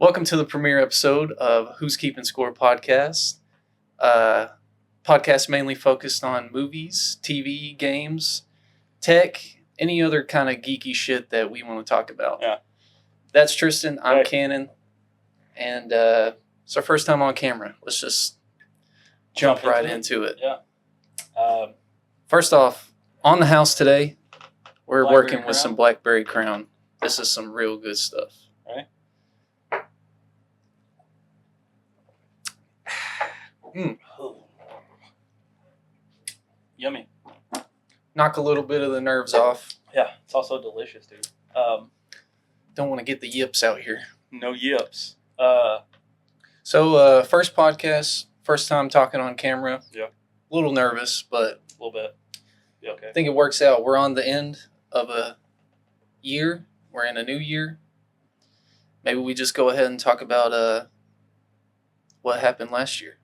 Welcome to the premiere episode of Who's Keeping Score podcast. Uh, podcast mainly focused on movies, TV, games, tech, any other kind of geeky shit that we want to talk about. Yeah. That's Tristan. I'm Right. Cannon. And it's our first time on camera. Let's just jump right into it. Yeah. First off, on the house today, we're Blackberry working with Crown? some Blackberry Crown. This is some real good stuff. Right. Yummy. Knock a little bit of the nerves off. Yeah, it's also delicious, dude. Don't want to get the yips out here. No yips. So, first podcast, first time talking on camera. Yeah. A little nervous, but A little bit. Yeah, okay. I think it works out. We're on the end of a year. We're in a new year. Maybe we just go ahead and talk about what happened last year.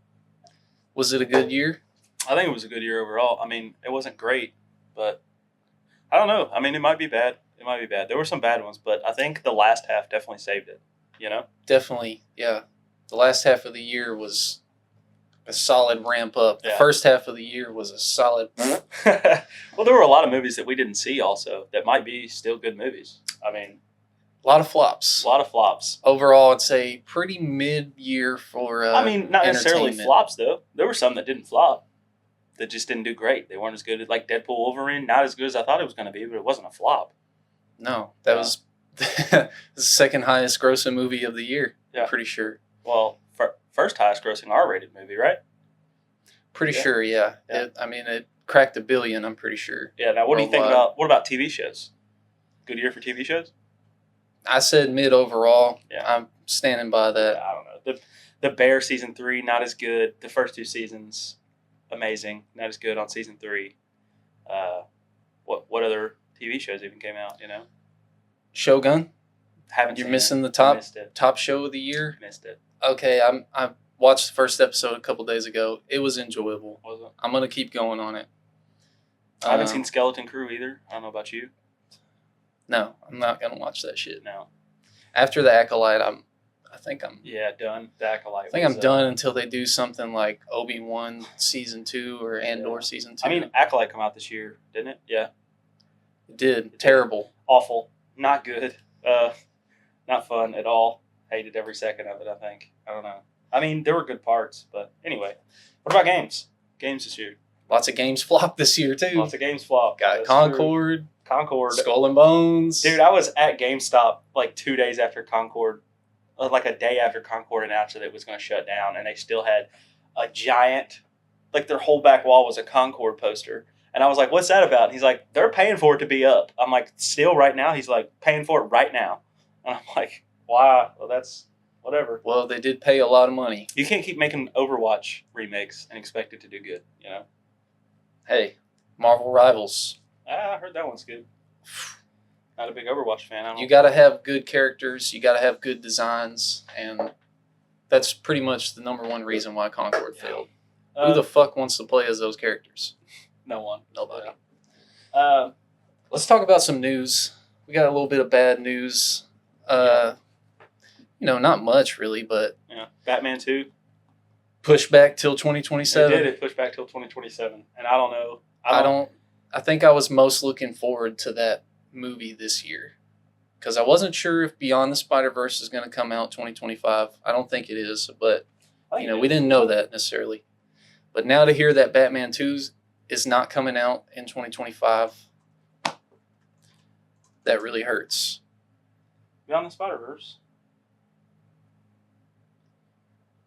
Was it a good year? I think it was a good year overall. I mean, it wasn't great, but I don't know. I mean, it might be bad. It might be bad. There were some bad ones, but I think the last half definitely saved it, you know? Definitely, yeah. The last half of the year was a solid ramp up. The Yeah. first half of the year was a solid... Well, there were a lot of movies that we didn't see also that might be still good movies. I mean, A lot of flops. a lot of flops. Overall, I'd say pretty mid-year for I mean, not necessarily entertainment. flops, though. There were some that didn't flop. That just didn't do great. They weren't as good as, like, Deadpool Wolverine. Not as good as I thought it was going to be, but it wasn't a flop. No, that was the second highest grossing movie of the year. Yeah. I'm pretty sure. Well, first highest grossing R-rated movie, right? Pretty Yeah. sure, yeah. Yeah. It cracked $1 billion, I'm pretty sure. Yeah, now what do you think Worldwide. what about TV shows? Good year for TV shows? I said mid overall. Yeah. I'm standing by that. I don't know. The Bear season 3, not as good. The first 2 seasons, amazing. Not as good on season 3. What other TV shows even came out, you know? Shogun, Haven't you're seen missing it. the Missed it. top show of the year. Missed it. Okay, I watched the first episode a couple days ago. It was enjoyable. Was it? I'm going to keep going on it. I haven't seen Skeleton Crew either. I don't know about you. No, I'm not going to watch that shit. No. After The Acolyte, I think I'm Yeah, done. The Acolyte. I think was, I'm done until they do something like Obi-Wan season 2 or Andor Yeah. season 2. I mean, Acolyte come out this year, didn't it? Yeah. it did. Terrible. Awful. Not good. Not fun at all. Hated every second of it, I think. I don't know. I mean, there were good parts, but anyway. What about games? Games this year. Lots of games flopped this year too. Lots of games flop. Got That's Concord, true. Concord. Skull and Bones. Dude, I was at GameStop like 2 days after Concord, like a day after Concord announced that it was going to shut down, and they still had a giant, like their whole back wall was a Concord poster. And I was like, what's that about? And he's like, they're paying for it to be up. I'm like, still right now? He's like, paying for it right now. And I'm like, wow, well, that's whatever. Well, they did pay a lot of money. You can't keep making Overwatch remakes and expect it to do good, you know? Hey, Marvel Rivals. I heard that one's good. Not a big Overwatch fan. I don't You got to have good characters. You got to have good designs. And that's pretty much the number one reason why Concord failed. Who the fuck wants to play as those characters? No one. Nobody. Yeah. Let's talk about some news. We got a little bit of bad news. Not much really, but Yeah. Batman 2. push back till They 2027. did it. Push back till 2027. And I don't know. I think I was most looking forward to that movie this year because I wasn't sure if Beyond the Spider-Verse is going to come out 2025. I don't think it is, but we didn't know that necessarily. But now to hear that Batman 2 is not coming out in 2025, that really hurts. Beyond the Spider-Verse.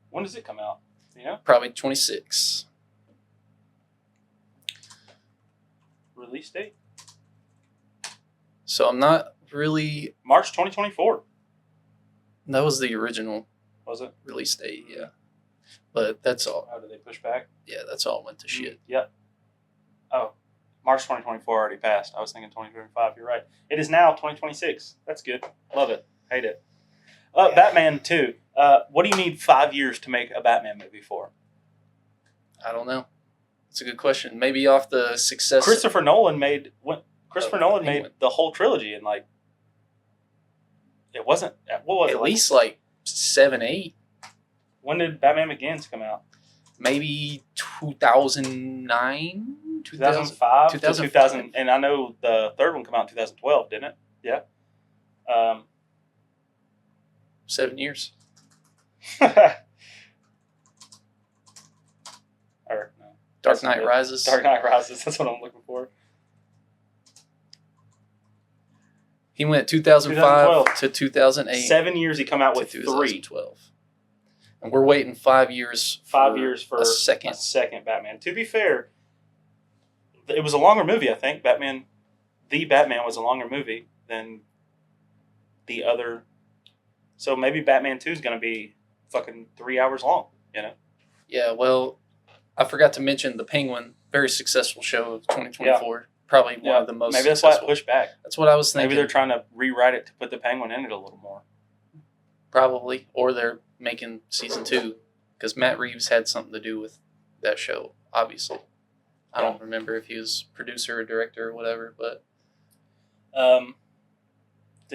When does it come out? You know? Probably 26. Release date? So I'm not really. March 2024. That was the original Was it? release date, yeah. But that's all. How did they push back? Yeah, that's all went to shit. Yep. Oh, March 2024 already passed. I was thinking 2025. You're right. It is now 2026. That's good. Love it. Hate it. Yeah. Batman 2. What do you need 5 years to make a Batman movie for? I don't know. It's a good question. Maybe off the success. Christopher Nolan made Penguin. the whole trilogy in like. It wasn't. What was it? At like least like 7, 8, When did Batman Begins come out? maybe 2009, 2005 to 2005. 2000, and I know the third one came out in 2012, didn't it? Yeah. 7 years. Or no. Dark Knight Rises. Dark Knight Rises. That's what I'm looking for. He went 2005 to 2008. 7 years. He come out with 3. 2012. And we're waiting 5 years. 5 years for a second. A second Batman. To be fair, it was a longer movie. I think Batman was a longer movie than the other. So maybe Batman 2 is going to be fucking 3 hours long. You know. Yeah. Well, I forgot to mention the Penguin. Very successful show of 2024. Probably one of the most. Maybe that's successful. why it pushed back. That's what I was thinking. Maybe they're trying to rewrite it to put the Penguin in it a little more. Probably, or they're making season 2 because Matt Reeves had something to do with that show. Obviously, I don't remember if he was producer or director or whatever, but the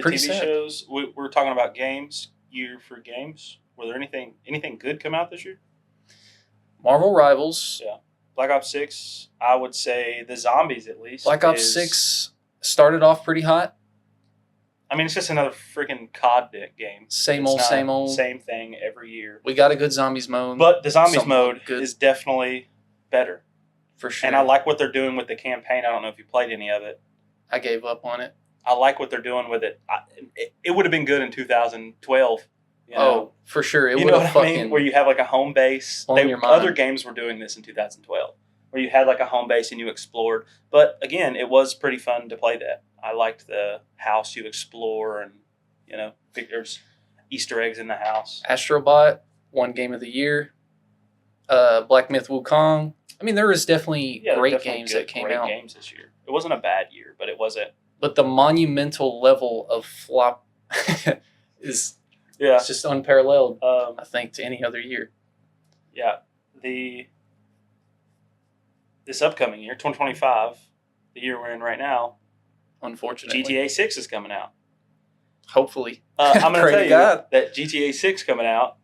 pretty TV sad. shows we're talking about games. Year for games. Were there anything good come out this year? Marvel Rivals. Yeah. Black Ops 6, I would say the zombies at least. Black Ops 6 started off pretty hot. I mean, it's just another freaking COD game. Same old. Same thing every year. We got a good zombies mode. But the zombies Something mode good. is definitely better. For sure. And I like what they're doing with the campaign. I don't know if you played any of it. I gave up on it. I like what they're doing with it. It would have been good in 2012. You know? Oh, for sure. It You would know have what I mean? Where you have like a home base. blown your mind. Other games were doing this in 2012, where you had like a home base and you explored. But again, it was pretty fun to play that. I liked the house you explore, and you know, there's Easter eggs in the house. Astrobot won Game of the Year. Black Myth Wukong. I mean, there was definitely great games that came out. Great games this year. It wasn't a bad year, but it wasn't. But the monumental level of flop is it's just unparalleled, I think, to any other year. Yeah. This upcoming year, 2025, the year we're in right now, Unfortunately. GTA 6 is coming out. Hopefully. I'm going to Pray tell to you God. that GTA 6 coming out,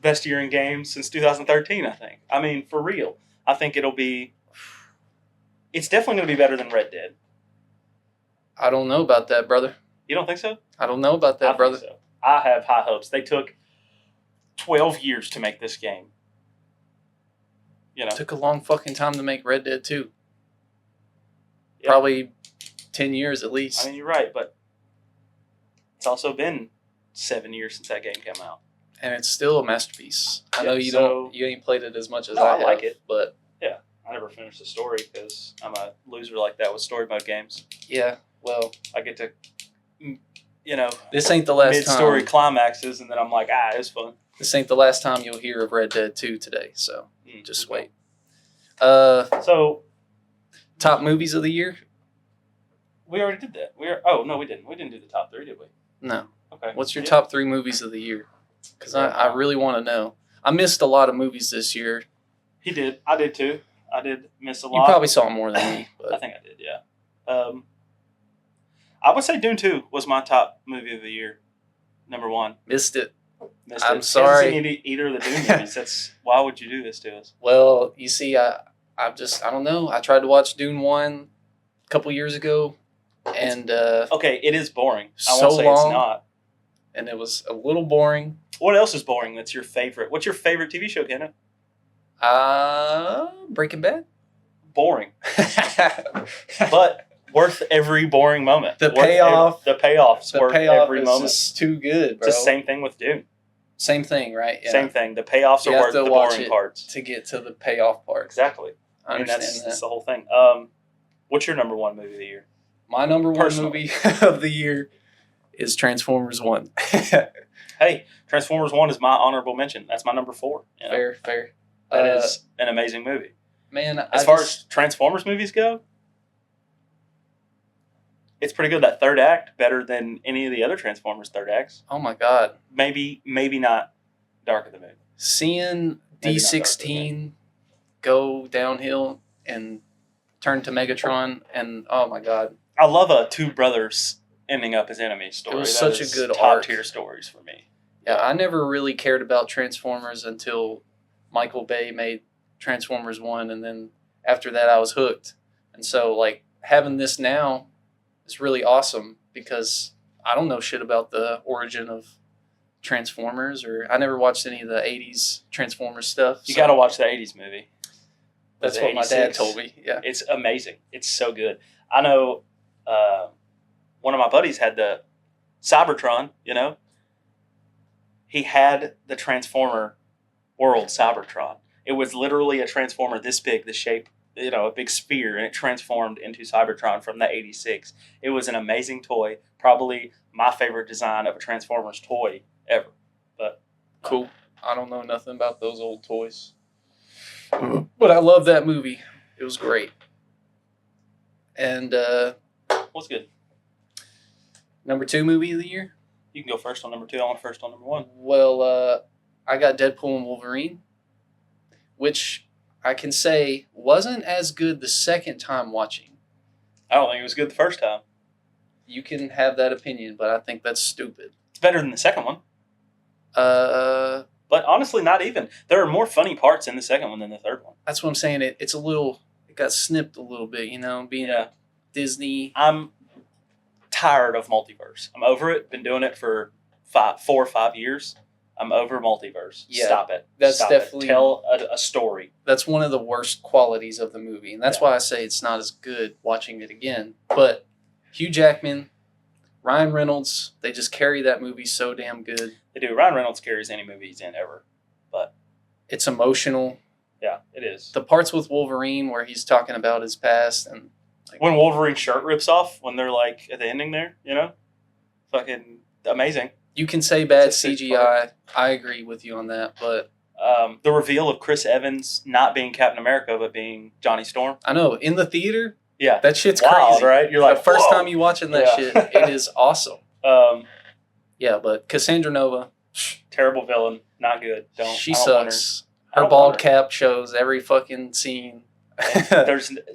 best year in games since 2013, I think. I mean, for real. I think it's definitely going to be better than Red Dead. I don't know about that, brother. You don't think so? I don't know about that, I brother. think so. I have high hopes. They took 12 years to make this game. You know, It took a long fucking time to make Red Dead 2. Yeah. Probably 10 years at least. I mean, you're right, but it's also been 7 years since that game came out. And it's still a masterpiece. I know you you ain't played it as much as No, I I have, like it. But I never finished the story because I'm a loser like that with story mode games. yeah, well, I get to, you know, this ain't the last mid-story time. climaxes, and then I'm like, it was fun. This ain't the last time you'll hear of Red Dead 2 today, so just wait. So, Top movies of the year? we already did that. No, we didn't. We didn't do the top 3, did we? No. Okay. What's your top 3 movies of the year? Because I really want to know. I missed a lot of movies this year. He did. I did too. I did miss a lot. You probably saw more than me. But I think I did, yeah. I would say Dune 2 was my top movie of the year. Number 1. missed it. Missed I'm it. sorry. Haven't seen either of the Dune movies. Why would you do this to us? Well, you see, I don't know. I tried to watch Dune 1 a couple years ago, and Okay, it is boring. I So won't say long. it's not. and it was a little boring. What else is boring that's your favorite? What's your favorite TV show, Kenneth? Breaking Bad. Boring. But worth every boring moment. The Worth payoff. the payoff's The worth payoff every is moment. just too good, bro. It's the same thing with Dune. Same thing, right? Yeah. Same thing. The payoffs You are have worth to the watch boring it parts. to get to the payoff part. Exactly. I mean, understand that's that. the whole thing. What's your number 1 movie of the year? My number 1 Personally. movie of the year is Transformers 1. Hey, Transformers 1 is my honorable mention. That's my number 4. You know? Fair. That is an amazing movie. Man, As far as Transformers movies go, it's pretty good. That third act, better than any of the other Transformers third acts. oh my God. Maybe not Dark of the Moon. Seeing Maybe not D16 go downhill and turn to Megatron, and oh my God. I love two brothers ending up as enemies story. It was That such a is good top arc. tier stories for me. Yeah, I never really cared about Transformers until Michael Bay made Transformers 1, and then after that I was hooked. And so, like, having this now is really awesome because I don't know shit about the origin of Transformers, or I never watched any of the 80s Transformers stuff. You got to watch the 80s movie. That's what my dad told me. Yeah. It's amazing. It's so good. I know one of my buddies had the Cybertron, He had the Transformer world Cybertron. It was literally a Transformer this big, the shape, a big sphere, and it transformed into Cybertron from the 86. It was an amazing toy. Probably my favorite design of a Transformers toy ever. But cool. I don't know nothing about those old toys. But I love that movie. It was great. And what's good? Number 2 movie of the year? You can go first on number 2. I want first on number 1. Well, I got Deadpool and Wolverine, which I can say wasn't as good the second time watching. I don't think it was good the first time. You can have that opinion, but I think that's stupid. It's better than the second one. But honestly, not even. There are more funny parts in the second one than the third one. That's what I'm saying. It got snipped a little bit, being Disney. I'm tired of multiverse. I'm over it. Been doing it for 4 or 5 years. I'm over multiverse. Yeah, Stop it. That's Stop definitely it. Tell a story. That's one of the worst qualities of the movie, and that's why I say it's not as good watching it again. But Hugh Jackman, Ryan Reynolds, they just carry that movie so damn good. They do. Ryan Reynolds carries any movie he's in ever. But it's emotional. Yeah, it is. The parts with Wolverine where he's talking about his past and when Wolverine's shirt rips off when they're like at the ending there, fucking amazing. You can say bad CGI. I agree with you on that, but the reveal of Chris Evans not being Captain America but being Johnny Storm. I know, in the theater. Yeah, that shit's wild, crazy, right? You're like the first whoa. time you watching that shit, it is awesome. Yeah, but Cassandra Nova, terrible villain, not good. She sucks. Her bald cap shows every fucking scene.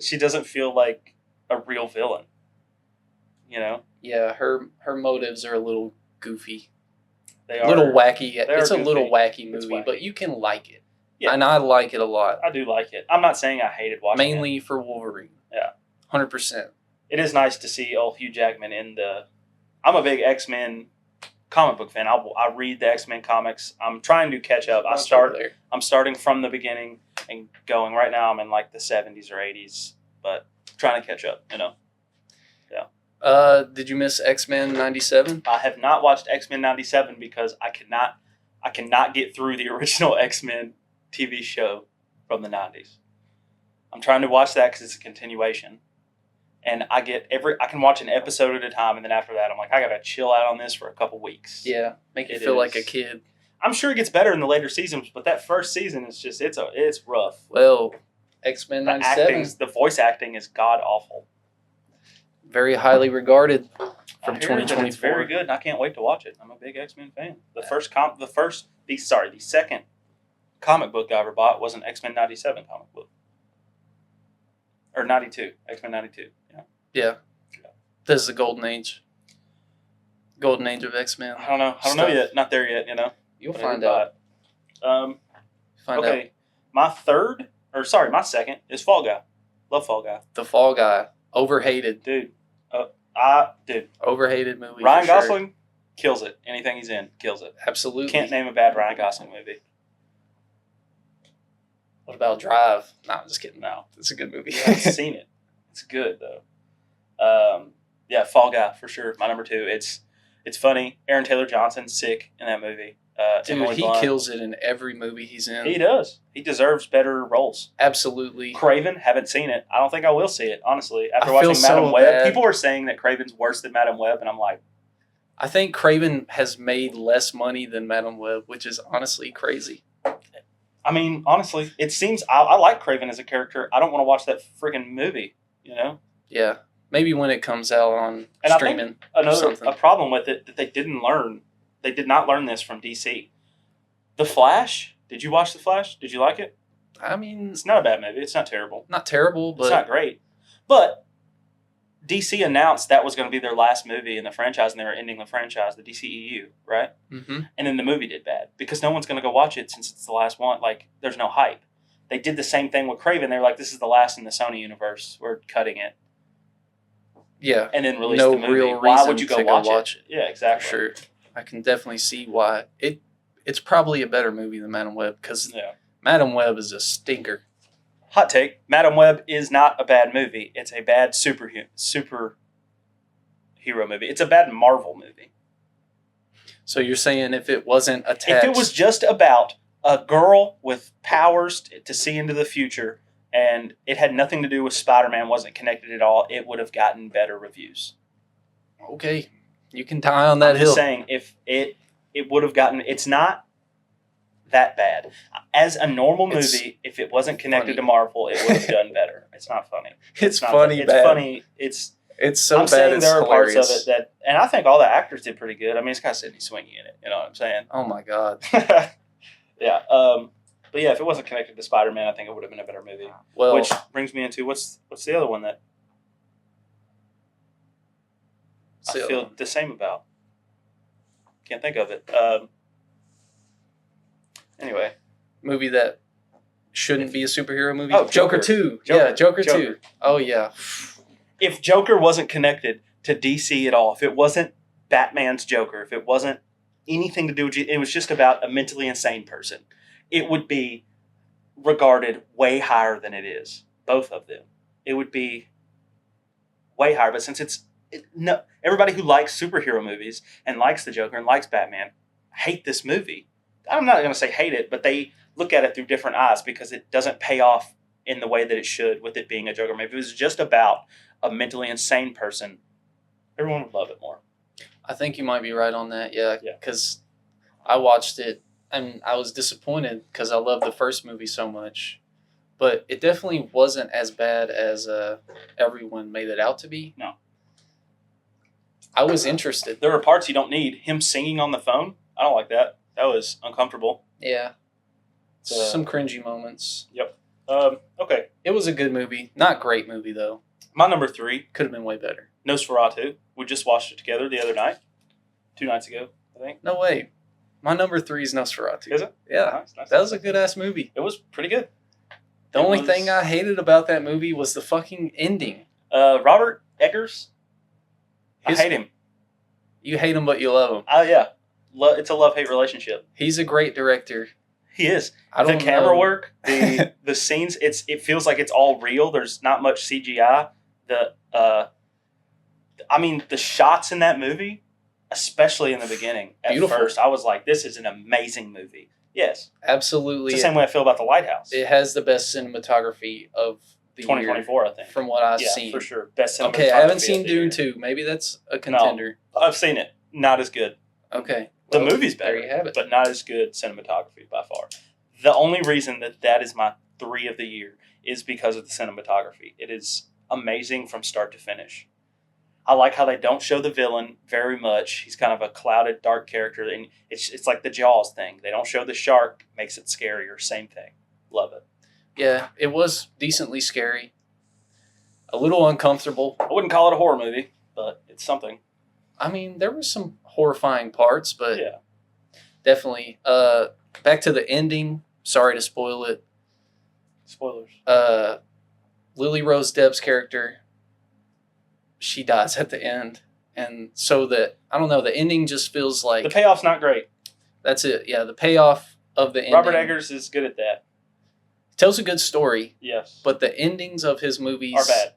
She doesn't feel like a real villain. Yeah, her motives are a little goofy. They are a little wacky. It's a goofy. little wacky movie, wacky. But you can like it. Yeah. And I like it a lot. I do like it. I'm not saying I hated watching it. Mainly for Wolverine. Yeah. 100%. It is nice to see old Hugh Jackman in the... I'm a big X-Men comic book fan. I read the X-Men comics. I'm trying to catch up. I'm starting from the beginning and going. Right now I'm in like the 70s or 80s, but trying to catch up, Yeah. Did you miss X-Men 97? I have not watched X-Men 97 because I cannot get through the original X-Men TV show from the 90s. I'm trying to watch that because it's a continuation. And I can watch an episode at a time, and then after that, I'm like, I gotta chill out on this for a couple weeks. Yeah, make you feel like a kid. I'm sure it gets better in the later seasons, but that first season is just it's rough. Well, X-Men 97. The voice acting is god awful. Very highly regarded from 2024. It's very good, and I can't wait to watch it. I'm a big X-Men fan. The second comic book I ever bought was an X-Men 97 comic book. Or 92. X-Men 92. Yeah. This is the golden age. Golden age of X-Men. I don't know yet. Not there yet, You'll find out. Okay. My second is Fall Guy. Love Fall Guy. The Fall Guy. Overhated. Dude. Overhated movie. Ryan Gosling kills it. Anything he's in, kills it. Absolutely. Can't name a bad Ryan Gosling movie. What about Drive? No, I'm just kidding. No. It's a good movie. I've seen it. It's good, though. Fall Guy, for sure. My number 2. It's funny. Aaron Taylor-Johnson's sick in that movie. Dude, he kills it in every movie he's in. He does. He deserves better roles. Absolutely. Craven, haven't seen it. I don't think I will see it, honestly. After watching Madam Web, people are saying that Craven's worse than Madam Web, and I'm like... I think Craven has made less money than Madam Web, which is honestly crazy. I mean, honestly, it seems... I like Craven as a character. I don't want to watch that friggin' movie, Yeah. Maybe when it comes out on streaming. I think a problem with it that they didn't learn... They did not learn this from DC. The Flash? Did you watch The Flash? Did you like it? I mean... It's not a bad movie. It's not terrible. Not terrible, but... It's not great. But DC announced that was going to be their last movie in the franchise, and they were ending the franchise, the DCEU, right? Mm-hmm. And then the movie did bad because no one's going to go watch it since it's the last one. Like, there's no hype. They did the same thing with Craven. They were like, this is the last in the Sony universe. We're cutting it. Yeah. And then release no the movie. real Why reason would you go to watch it? Yeah, For exactly. sure. I can definitely see why. It's probably a better movie than Madam Web because Madam Web is a stinker. Hot take. Madam Web is not a bad movie. It's a bad superhero movie. It's a bad Marvel movie. So you're saying if it wasn't attached... If it was just about a girl with powers to see into the future and it had nothing to do with Spider-Man, wasn't connected at all, it would have gotten better reviews. Okay. You can die on that I'm hill. just saying, if it would have gotten... It's not that bad. As a normal movie, if it wasn't connected to Marvel, it would have done better. It's not funny. It's funny, It's bad. funny. It's so I'm bad, saying it's there are hilarious. parts of it that... And I think all the actors did pretty good. I mean, it's got Sydney Sweeney in it. You know what I'm saying? Oh, my God. Yeah. But yeah, if it wasn't connected to Spider-Man, I think it would have been a better movie. Well, Which brings me into what's the other one that I feel the same about? Can't think of it. Anyway. Movie that shouldn't be a superhero movie? Oh, Joker 2. Yeah, Joker 2. Oh, yeah. If Joker wasn't connected to DC at all, if it wasn't Batman's Joker, if it wasn't anything to do with it was just about a mentally insane person, it would be regarded way higher than it is. Both of them. It would be way higher. But since everybody who likes superhero movies and likes the Joker and likes Batman hate this movie. I'm not going to say hate it, but they look at it through different eyes because it doesn't pay off in the way that it should with it being a Joker movie. If it was just about a mentally insane person, everyone would love it more. I think you might be right on that, yeah. Because I watched it and I was disappointed because I loved the first movie so much. But it definitely wasn't as bad as everyone made it out to be. No. I was interested. There are parts you don't need. Him singing on the phone, I don't like that. That was uncomfortable. Yeah. Some cringy moments. Yep. Okay. It was a good movie. Not great movie, though. My number 3. Could have been way better. Nosferatu. We just watched it together the other night. 2 nights ago, I think. No way. My number 3 is Nosferatu. Is it? Yeah. Nice. That was a good-ass movie. It was pretty good. The only thing I hated about that movie was the fucking ending. Robert Eggers. I hate him. You hate him, but you love him. Oh, yeah. It's a love-hate relationship. He's a great director. He is. The camera work, the scenes, it feels like it's all real. There's not much CGI. The shots in that movie, especially in the beginning, at first, I was like, this is an amazing movie. Yes. Absolutely. It's the same way I feel about The Lighthouse. It has the best cinematography of the 2024, I think. From what I've seen. Yeah, for sure. Best cinematography. Okay, I haven't seen Dune 2. Maybe that's a contender. No, I've seen it. Not as good. Okay. The movie's better, there you have it. But not as good cinematography by far. The only reason that is my 3 of the year is because of the cinematography. It is amazing from start to finish. I like how they don't show the villain very much. He's kind of a clouded, dark character, and it's like the Jaws thing. They don't show the shark, makes it scarier. Same thing. Love it. Yeah, it was decently scary. A little uncomfortable. I wouldn't call it a horror movie, but it's something. I mean, there were some horrifying parts, but yeah, definitely. Back to the ending. Sorry to spoil it. Spoilers. Lily Rose Depp's character, she dies at the end. And so the ending just feels like... The payoff's not great. That's it, yeah. The payoff of the ending... Robert Eggers is good at that. Tells a good story. Yes. But the endings of his movies... Are bad.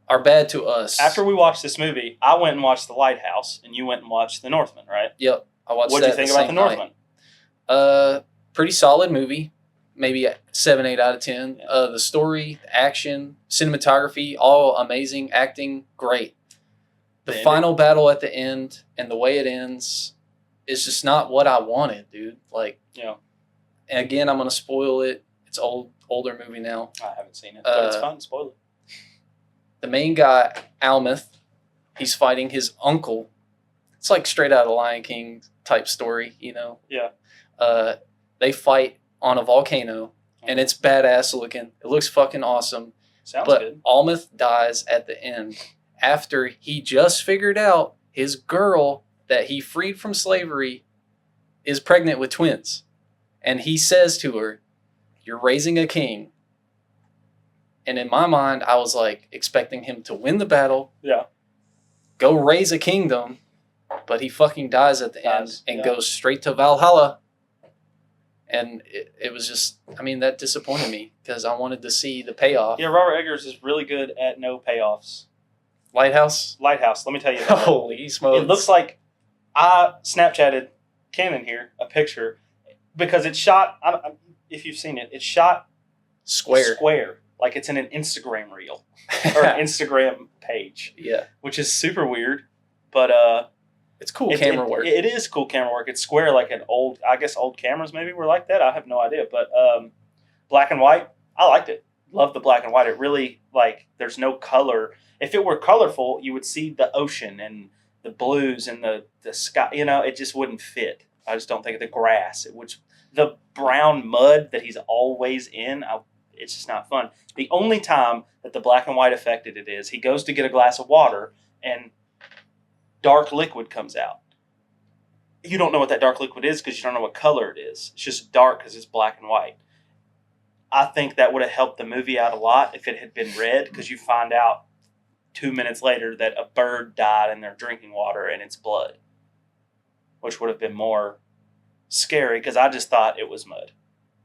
Are bad to us. After we watched this movie, I went and watched The Lighthouse, and you went and watched The Northman, right? Yep. I watched What did you think about The Northman? Pretty solid movie. Maybe 7, 8 out of 10. Yeah. The story, the action, cinematography, all amazing. Acting, great. The final battle at the end and the way it ends is just not what I wanted, dude. Like, yeah. And again, I'm going to spoil it. It's older movie now. I haven't seen it, but it's fun. Spoil it. The main guy, Almeth, he's fighting his uncle. It's like straight out of Lion King type story, you know? Yeah. They fight on a volcano, and it's badass looking. It looks fucking awesome. Sounds but good. Almeth dies at the end after he just figured out his girl that he freed from slavery is pregnant with twins. And he says to her, "You're raising a king." And in my mind, I was like expecting him to win the battle, Yeah. go raise a kingdom, but he fucking dies at the end and goes straight to Valhalla. And it was just, I mean, that disappointed me because I wanted to see the payoff. Yeah, Robert Eggers is really good at no payoffs. Lighthouse? Lighthouse, let me tell you about Holy smokes. It looks like I Snapchatted Canon here a picture because it's shot, if you've seen it, it's shot square. Like it's in an Instagram reel or an Instagram page. Yeah. Which is super weird, but it's cool camera work. It is cool camera work. It's square like an old, I guess old cameras maybe were like that. I have no idea, but black and white, I liked it. Love the black and white. It really, like, there's no color. If it were colorful, you would see the ocean and the blues and the sky. You know, it just wouldn't fit. I just don't think the grass, the brown mud that he's always in, it's just not fun. The only time that the black and white affected it is he goes to get a glass of water and dark liquid comes out. You don't know what that dark liquid is because you don't know what color it is. It's just dark because it's black and white. I think that would have helped the movie out a lot if it had been red because you find out 2 minutes later that a bird died in their drinking water and it's blood, which would have been more scary because I just thought it was mud.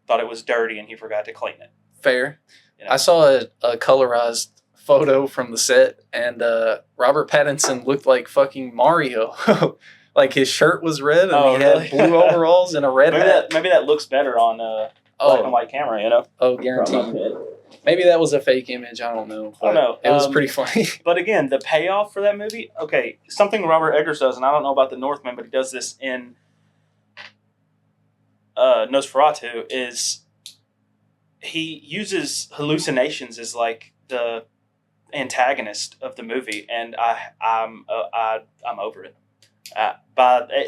Thought it was dirty and he forgot to clean it. Fair. You know? I saw a colorized photo from the set, and Robert Pattinson looked like fucking Mario. Like his shirt was red, and he had blue overalls and a red hat. Maybe that looks better on black and white camera, you know? Oh, guaranteed. Maybe that was a fake image. I don't know. I don't know. It was pretty funny. But again, the payoff for that movie, okay, something Robert Eggers does, and I don't know about The Northman, but he does this in Nosferatu, is he uses hallucinations as like the antagonist of the movie, and I'm over it.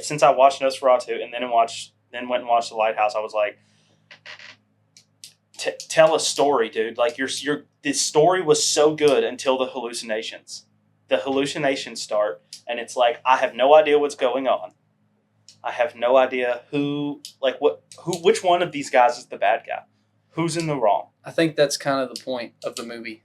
Since I watched Nosferatu and then went and watched The Lighthouse, I was like, tell a story, dude. Like this story was so good until the hallucinations. The hallucinations start, and it's like I have no idea what's going on. I have no idea which one of these guys is the bad guy. Who's in the wrong? I think that's kind of the point of the movie.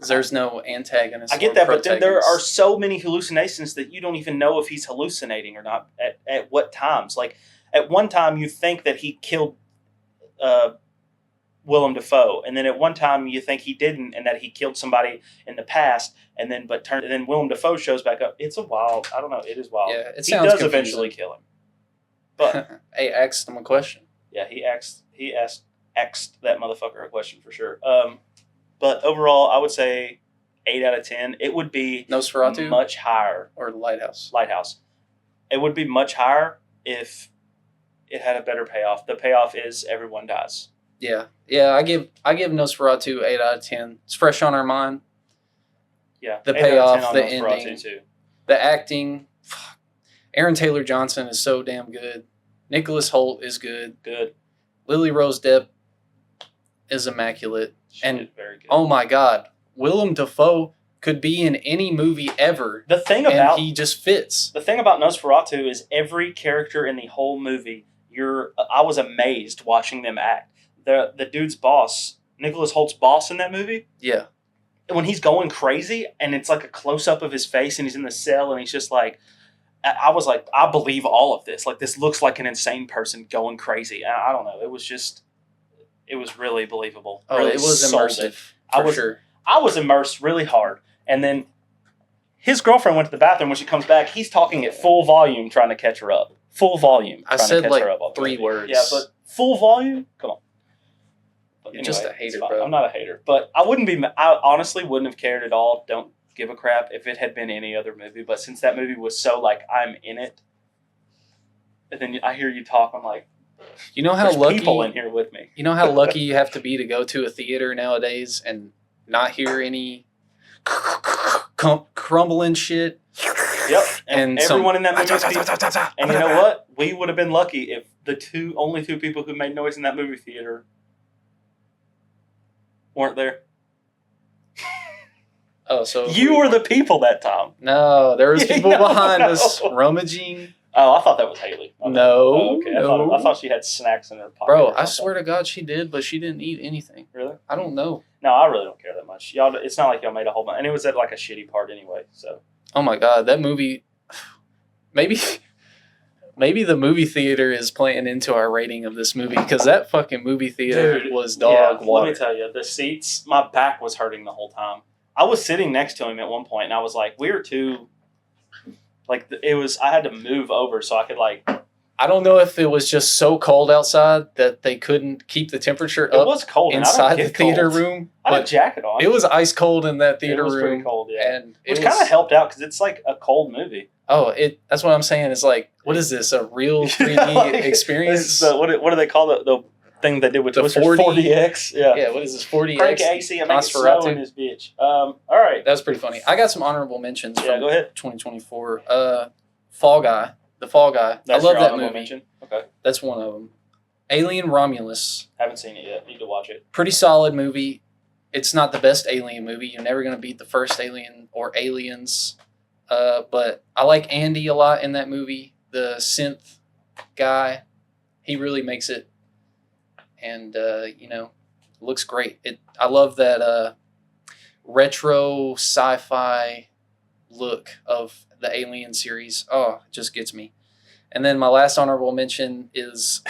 There's no antagonist. I get that, but then there are so many hallucinations that you don't even know if he's hallucinating or not at what times. Like, at one time you think that he killed Willem Dafoe, and then at one time you think he didn't and that he killed somebody in the past, and then Willem Dafoe shows back up. It's a wild, I don't know, it is wild. Yeah, he does eventually kill him. But I asked him a question. Yeah, he asked that motherfucker a question for sure. But overall, I would say 8 out of 10. It would be Nosferatu much higher. Or Lighthouse. It would be much higher if it had a better payoff. The payoff is everyone dies. Yeah. I give Nosferatu 8 out of 10. It's fresh on our mind. Yeah. The payoff, the ending, too. The acting. Fuck. Aaron Taylor Johnson is so damn good. Nicholas Hoult is good. Good. Lily Rose Depp is immaculate. Very good. Oh my God, Willem Dafoe could be in any movie ever. And he just fits. The thing about Nosferatu is every character in the whole movie, I was amazed watching them act. The dude's boss, Nicholas Holt's boss in that movie. Yeah. When he's going crazy and it's like a close up of his face and he's in the cell and he's just like, I was like, I believe all of this. Like, this looks like an insane person going crazy. I don't know. It was really believable. Oh, really it was immersive. For sure. I was immersed really hard. And then his girlfriend went to the bathroom. When she comes back, he's talking at full volume trying to catch her up. Full volume. I said like 3 words. Yeah, but full volume? Come on. But You're just a hater, bro. I'm not a hater. But I honestly wouldn't have cared at all. Don't give a crap if it had been any other movie. But since that movie was so like, I'm in it. And then I hear you talk, I'm like, you know how lucky people in here with me. You know how lucky you have to be to go to a theater nowadays and not hear any crumbling shit. Yep. And everyone in that movie. And you know what? We would have been lucky if the only two people who made noise in that movie theater weren't there. Oh, so You were the people that time. No, there was people No, behind no. us rummaging. Oh, I thought that was Haley. No, Oh, okay. no. I thought she had snacks in her pocket. Bro, or I something. swear to God, she did, but she didn't eat anything. Really? I don't know. No, I really don't care that much. Y'all, it's not like y'all made a whole bunch, and it was at like a shitty part anyway. So. Oh my God, that movie. Maybe the movie theater is playing into our rating of this movie because that fucking movie theater was dog water. Let me tell you, the seats, my back was hurting the whole time. I was sitting next to him at one point, and I was like, we were too. Like it was, I had to move over so I could like. I don't know if it was just so cold outside that they couldn't keep the temperature up. It was cold inside the theater room. I had a jacket on. It was ice cold in that theater room. It was pretty cold, yeah. And which kind of helped out because it's like a cold movie. Oh, that's what I'm saying. It's like, what is this? A real 3D like, experience? What do they call the thing they did with the 40X? Yeah. Yeah. What is this? 40X. Crank AC and make it snow in this bitch. All right. That was pretty funny. I got some honorable mentions. Yeah, go ahead. 2024. Fall Guy. The Fall Guy. That's I love your that honorable movie. mention? Okay. That's one of them. Alien Romulus. Haven't seen it yet. Need to watch it. Pretty solid movie. It's not the best Alien movie. You're never going to beat the first Alien or Aliens. But I like Andy a lot in that movie. The synth guy. He really makes it. And, looks great. I love that retro sci-fi look of the Alien series. Oh, it just gets me. And then my last honorable mention is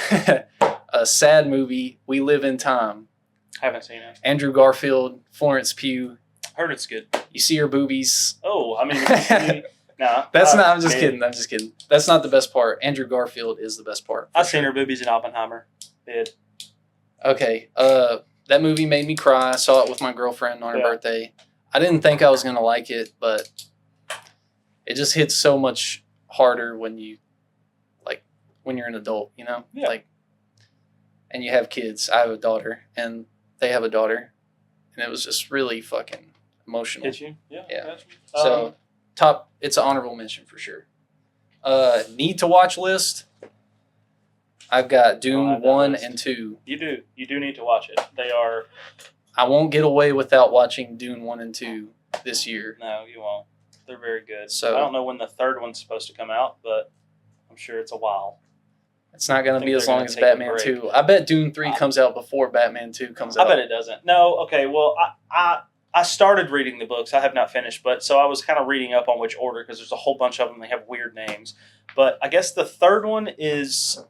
a sad movie, We Live in Time. Haven't seen it. Andrew Garfield, Florence Pugh. Heard it's good. You see her boobies. Oh, I mean, nah. That's not. I'm just kidding. I'm just kidding. That's not the best part. Andrew Garfield is the best part. I've seen her boobies in Oppenheimer. Did. Okay. That movie made me cry. I saw it with my girlfriend on her birthday. I didn't think I was gonna like it, but it just hits so much harder when you're an adult, Yeah. And you have kids. I have a daughter, and they have a daughter, and it was just really fucking emotional. Did you? Yeah. Yeah. So it's an honorable mention for sure. Need to watch list. I've got Dune 1 and 2. You do need to watch it. They are. I won't get away without watching Dune 1 and 2 this year. No, you won't. They're very good. So I don't know when the third one's supposed to come out, but I'm sure it's a while. It's not going to be as long as Batman 2. I bet Dune 3 comes out before Batman 2 comes out. I bet it doesn't. No, okay. Well, I started reading the books. I have not finished, but so I was kind of reading up on which order because there's a whole bunch of them. They have weird names, but I guess the third one is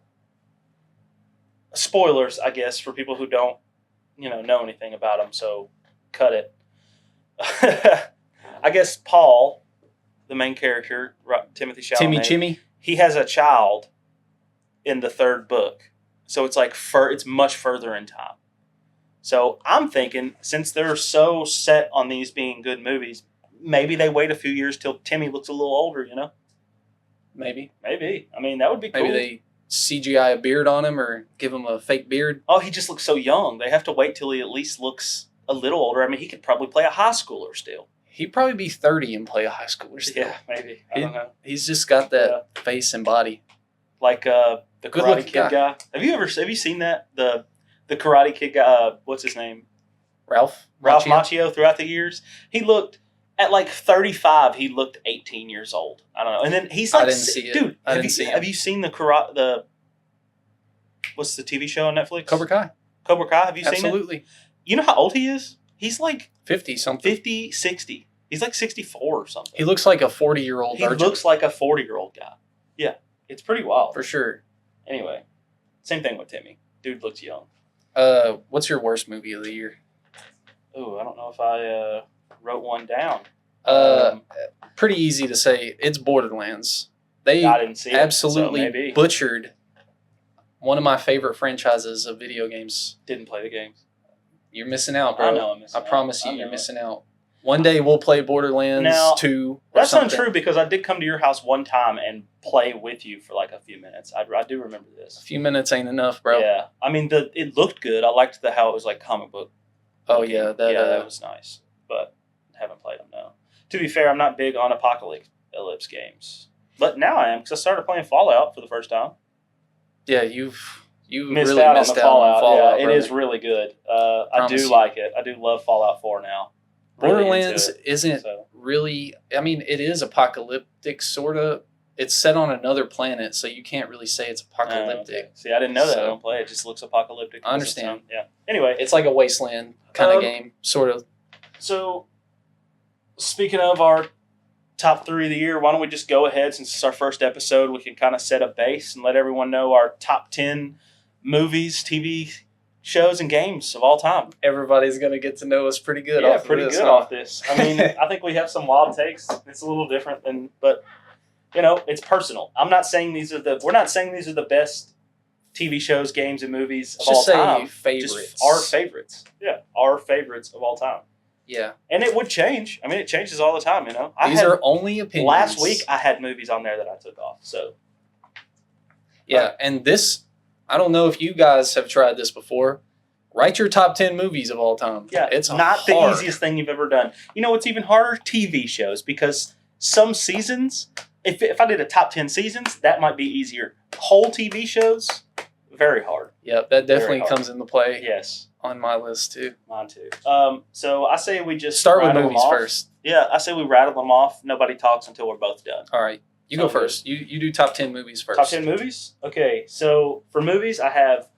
spoilers. I guess for people who don't, know anything about them. So cut it. I guess Paul, the main character, Timothy Chalamet, Timmy, he has a child in the third book, so it's like it's much further in time. So I'm thinking, since they're so set on these being good movies, maybe they wait a few years till Timmy looks a little older. Maybe. I mean, that would be cool. Maybe they CGI a beard on him or give him a fake beard. Oh, he just looks so young. They have to wait till he at least looks a little older. I mean, he could probably play a high schooler still. He'd probably be 30 and play a high schooler still. Yeah, maybe. I don't know. He's just got that face and body. Like the Karate Kid guy. Have you seen that? The Karate Kid guy, what's his name? Ralph Macchio throughout the years. He looked, at like 35, he looked 18 years old. I don't know. And then he's like, I didn't see it. Dude, have you seen what's the TV show on Netflix? Cobra Kai. Cobra Kai, have you seen it? Absolutely. You know how old he is? He's like 50-something. 50, 60. He's like 64 or something. He looks like a 40-year-old He virgin. looks like a 40-year-old guy. Yeah. It's pretty wild. For sure. Anyway, same thing with Timmy. Dude looks young. What's your worst movie of the year? Oh, I don't know if I wrote one down. Pretty easy to say. It's Borderlands. I didn't see it. Absolutely butchered one of my favorite franchises of video games. Didn't play the games. You're missing out, bro. I know I'm missing out. I promise you, you're missing out. One day we'll play Borderlands 2. That's untrue because I did come to your house one time and play with you for like a few minutes. I do remember this. A few minutes ain't enough, bro. Yeah. I mean, it looked good. I liked how it was like comic book. Oh, yeah. That was nice. But I haven't played them now. To be fair, I'm not big on apocalypse games. But now I am because I started playing Fallout for the first time. Yeah, you missed really out missed on the out on Fallout. Fallout. Yeah, it is really good. I do like it. I do love Fallout 4 now. Borderlands into it. isn't So really. I mean, it is apocalyptic, sort of. It's set on another planet, so you can't really say it's apocalyptic. okay. See, I didn't know that. I So- don't play it. It just looks apocalyptic. I understand. Yeah. Anyway, It's like a wasteland kind of Um, game, sort of. so speaking of our top 3 of the year, why don't we just go ahead, since it's our first episode, we can kind of set a base and let everyone know our top 10 movies, TV shows, and games of all time. Everybody's gonna get to know us pretty good. Yeah, off pretty of this, good huh? off this. I mean, I think we have some wild takes. It's a little different than, but it's personal. We're not saying these are the best TV shows, games, and movies of all Just say time. favorites. Just our favorites. Yeah, our favorites of all time. Yeah, And it would change. I mean, it changes all the time. these are only opinions. Last week I had movies on there that I took off. So Yeah, and this, I don't know if you guys have tried this before. Write your top 10 movies of all time. yeah, it's not the hard. easiest thing you've ever done. You know what's even harder? TV shows, because some seasons, if I did a top 10 seasons, that might be easier. Whole TV shows, very hard. Yeah, that definitely hard. comes into play Yes, on my list too. mine too. So I say we just Start with rattle them movies off. first. Yeah, I say we rattle them off. Nobody talks until we're both done. All right, you go Sounds good. first. You do top 10 movies first. Top 10 movies? Okay, so for movies, I have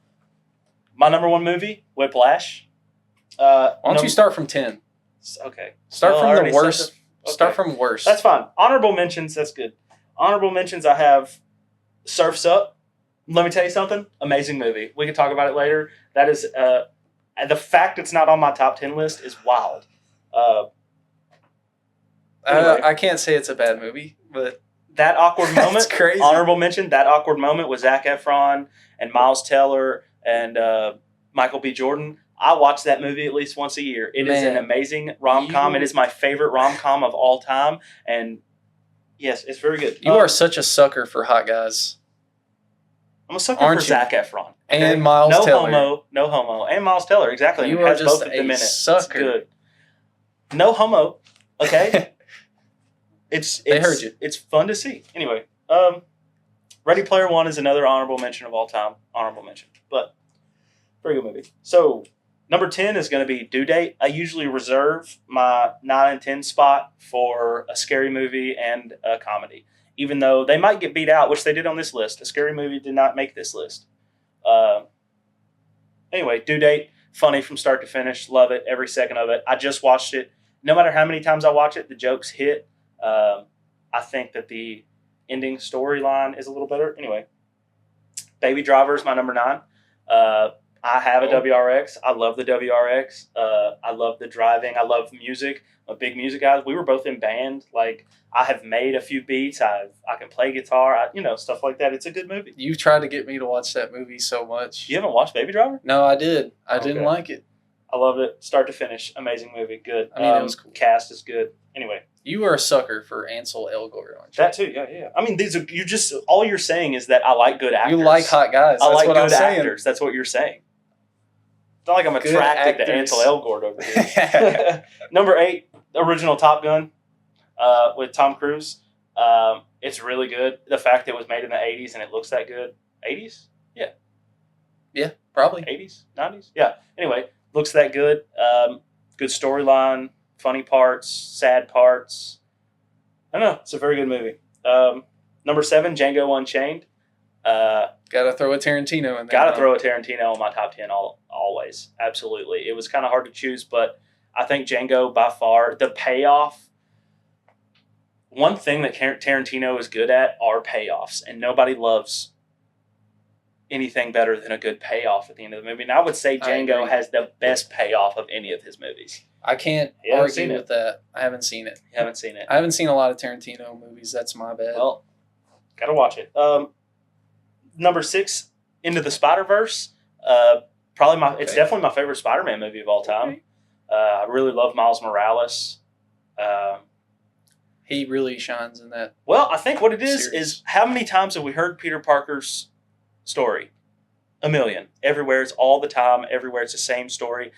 my number 1 movie, Whiplash. Why don't you start from 10? Okay. Start Well, I from already the said worst. okay. Start from worst. That's fine. Honorable mentions, that's good. Honorable mentions, I have Surf's Up. Let me tell you something. Amazing movie. We can talk about it later. That is, the fact it's not on my top 10 list is wild. Anyway. I can't say it's a bad movie, but That awkward moment, that's crazy. honorable mention, that awkward moment with Zac Efron and Miles Teller and Michael B. Jordan. I watch that movie at least once a year. It is an Man, amazing rom-com. you- It is my favorite rom-com of all time. And yes, it's very good. You are such a sucker for hot guys. I'm a sucker aren't for you? Zac Efron. And Miles no Teller. No homo. And Miles Teller, exactly. You And it are has just both of them a in it. sucker. It's good. No homo. Okay? They heard you. It's fun to see. Anyway, Ready Player One is another honorable mention of all time. Honorable mention. But very good movie. So number 10 is going to be Due Date. I usually reserve my 9 and 10 spot for a scary movie and a comedy. Even though they might get beat out, which they did on this list. A scary movie did not make this list. Anyway, Due Date, funny from start to finish. Love it, every second of it. I just watched it. No matter how many times I watch it, the jokes hit. I think that the ending storyline is a little better. Anyway, Baby Driver is my number 9. I have a WRX. I love the WRX. I love the driving. I love music. I'm a big music guy. We were both in band. Like, I have made a few beats. I can play guitar. Stuff like that. It's a good movie. You tried to get me to watch that movie so much. You haven't watched Baby Driver? No, I did. I didn't Okay. like it. I loved it, start to finish. Amazing movie. Good. I mean, it was cool. Cast is good. Anyway, You are a sucker for Ansel Elgort, aren't you? that too. Yeah. I mean, these are all you're saying is that I like good actors. You like hot guys. I That's like what good I'm saying. actors. That's what you're saying. It's not like I'm Good attracted to actors. Ansel Elgort over here. Number 8, original Top Gun, with Tom Cruise. It's really good. The fact that it was made in the 80s and it looks that good. 80s? Yeah, probably. 80s? 90s? Yeah. Anyway, looks that good. Good storyline, funny parts, sad parts. I don't know. It's a very good movie. Number 7, Django Unchained. Gotta throw a Tarantino in there. Got to huh? throw a Tarantino on my top 10 always. Absolutely. It was kind of hard to choose, but I think Django by far, the payoff. One thing that Tarantino is good at are payoffs, and nobody loves anything better than a good payoff at the end of the movie. And I would say I Django agree. has the best payoff of any of his movies. I can't You haven't seen argue it. with that. I haven't seen it. You haven't seen it. I haven't seen a lot of Tarantino movies. That's my bad. Well, gotta watch it. Number 6, Into the Spider-Verse. It's Okay. definitely my favorite Spider-Man movie of all time. Okay. I really love Miles Morales. He really shines in that. Well, I think what it is Series. how many times have we heard Peter Parker's story? A million. Everywhere, it's all the time. Everywhere, it's the same story.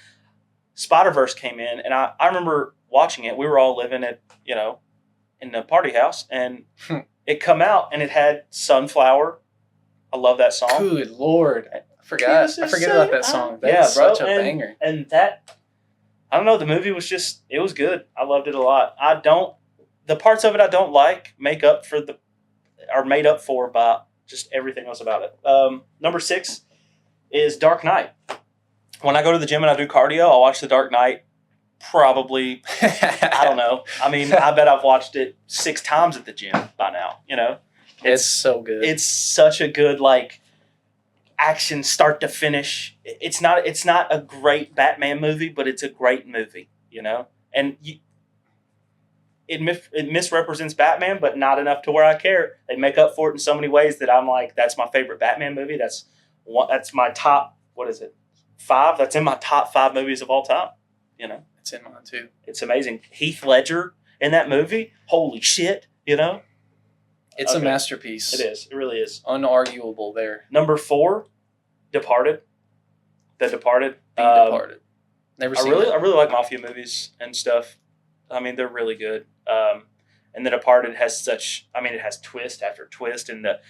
Spider-Verse came in, and I remember watching it. We were all living in the party house, and it come out, and it had Sunflower. I love that song. Good Lord. I forget about that song. That is such a banger. And that, I don't know. The movie was it was good. I loved it a lot. The parts of it I don't like are made up for by just everything else about it. Number 6 is Dark Knight. When I go to the gym and I do cardio, I'll watch The Dark Knight probably, I don't know. I mean, I bet I've watched it 6 times at the gym by now, you know? It's so good. It's such a good, like, action start to finish. It's not a great Batman movie, but it's a great movie, you know? And it misrepresents Batman, but not enough to where I care. They make up for it in so many ways that I'm like, that's my favorite Batman movie. That's my top, 5? That's in my top 5 movies of all time, you know? It's in mine too. It's amazing. Heath Ledger in that movie, holy shit, you know? It's a masterpiece. It is. It really is. Unarguable there. Number 4, Departed. The Departed. Departed. Never seen it. I really like mafia movies and stuff. I mean, they're really good. And The Departed has it has twist after twist, and the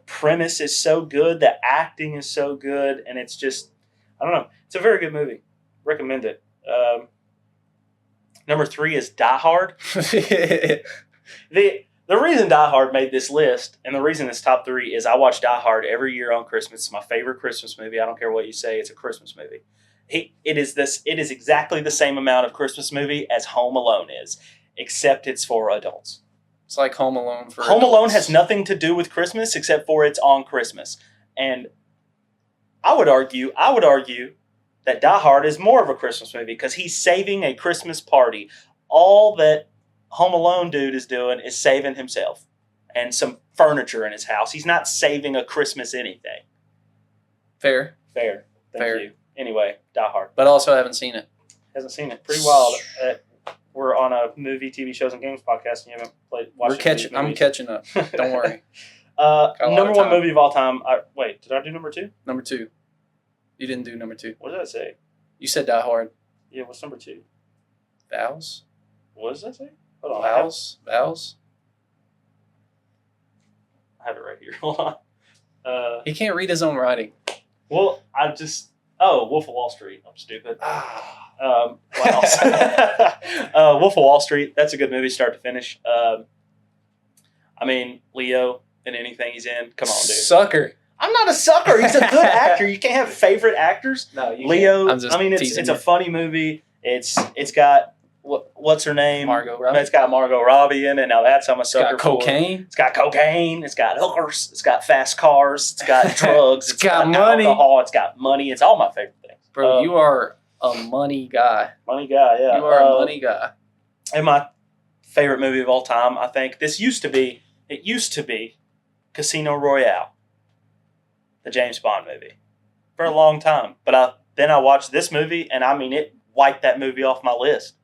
premise is so good, the acting is so good, and it's just, I don't know. It's a very good movie. Recommend it. Number 3 is Die Hard. The reason Die Hard made this list, and the reason it's top 3, is I watch Die Hard every year on Christmas. It's my favorite Christmas movie. I don't care what you say. It's a Christmas movie. It is exactly the same amount of Christmas movie as Home Alone is, except it's for adults. It's like Home Alone for Home adults. Alone has nothing to do with Christmas except for it's on Christmas. And I would argue that Die Hard is more of a Christmas movie because he's saving a Christmas party. All that Home Alone dude is doing is saving himself and some furniture in his house. He's not saving a Christmas anything. Fair. Thank you. Anyway, Die Hard. But also haven't seen it. Hasn't seen it. Pretty wild. We're on a movie, TV shows, and games podcast, and you haven't watched I'm catching up. Don't worry. Number 1 movie of all time. Wait, did I do number 2? Number 2. You didn't do number 2. What did I say? You said Die Hard. Yeah, what's number 2? Vows? What does that say? Hold on. Vows? I have it right here. Hold on. He can't read his own writing. Well, Wolf of Wall Street. I'm stupid. What else? Wolf of Wall Street. That's a good movie, start to finish. I mean, Leo in anything he's in. Come on, dude. Sucker. I'm not a sucker. He's a good actor. You can't have favorite actors. No, you Leo. can't. It's a funny movie. It's got what's her name? Margot Robbie. It's got Margot Robbie in it. Now that's I'm a sucker It's got cocaine. for. It's got cocaine. It's got hookers. It's got fast cars. It's got drugs. It's got money. Alcohol. It's got money. It's all my favorite things. Bro, you are a money guy. Money guy, yeah. You are a money guy. And my favorite movie of all time, I think, it used to be Casino Royale, the James Bond movie, for a long time. But then I watched this movie, and I mean, it wiped that movie off my list.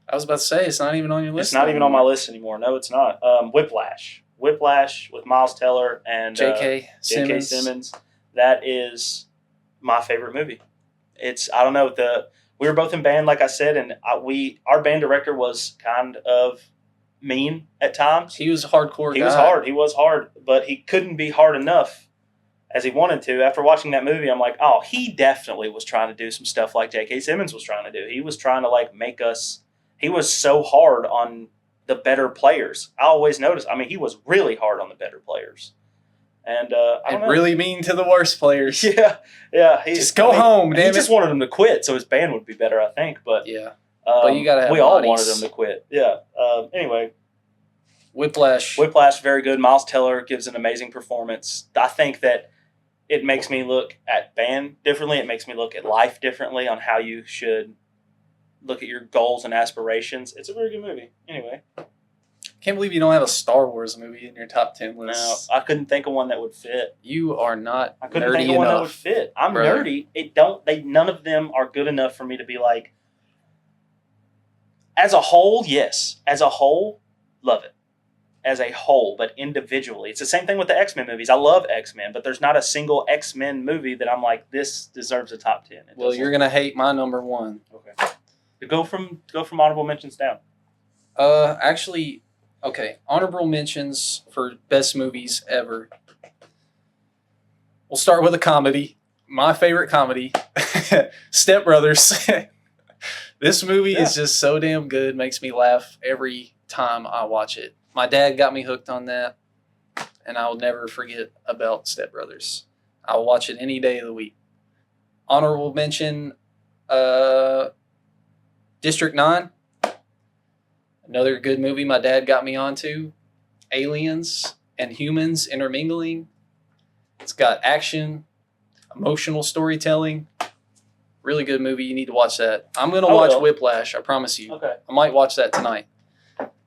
I was about to say, it's not even on your list. It's not even on my list anymore. No, it's not. Whiplash with Miles Teller and J.K. Simmons. That is my favorite movie. I don't know, we were both in band, like I said, and our band director was kind of mean at times. He was a hardcore guy. He was hard, but he couldn't be hard enough as he wanted to. After watching that movie, I'm like, oh, he definitely was trying to do some stuff like J.K. Simmons was trying to do. He was trying to make us. He was so hard on the better players. I always noticed. I mean, he was really hard on the better players. And I don't know. Really mean to the worst players. Yeah. Just go home, damn it. He just wanted them to quit so his band would be better, I think. But yeah. But you gotta have we all bodies. wanted them to quit. Yeah. Anyway. Whiplash, very good. Miles Teller gives an amazing performance. I think that it makes me look at band differently. It makes me look at life differently on how you should look at your goals and aspirations. It's a very good movie. Anyway. Can't believe you don't have a Star Wars movie in your top 10 list. No, I couldn't think of one that would fit. You are not I couldn't nerdy think of one that would enough. fit. I'm brother. nerdy. None of them are good enough for me to be like. As a whole, yes. As a whole, love it. As a whole, but individually. It's the same thing with the X-Men movies. I love X-Men, but there's not a single X-Men movie that I'm like, this deserves a top 10. Well, you're going to hate my number 1. Okay. Go from honorable mentions down. Actually, okay. Honorable mentions for best movies ever. We'll start with a comedy. My favorite comedy, Step Brothers. This movie Yeah. is just so damn good. Makes me laugh every time I watch it. My dad got me hooked on that, and I'll never forget about Step Brothers. I'll watch it any day of the week. Honorable mention, District 9. Another good movie my dad got me onto. Aliens and humans intermingling. It's got action, emotional storytelling. Really good movie. You need to watch that. I'm going to watch will. Whiplash. I promise you. Okay. I might watch that tonight.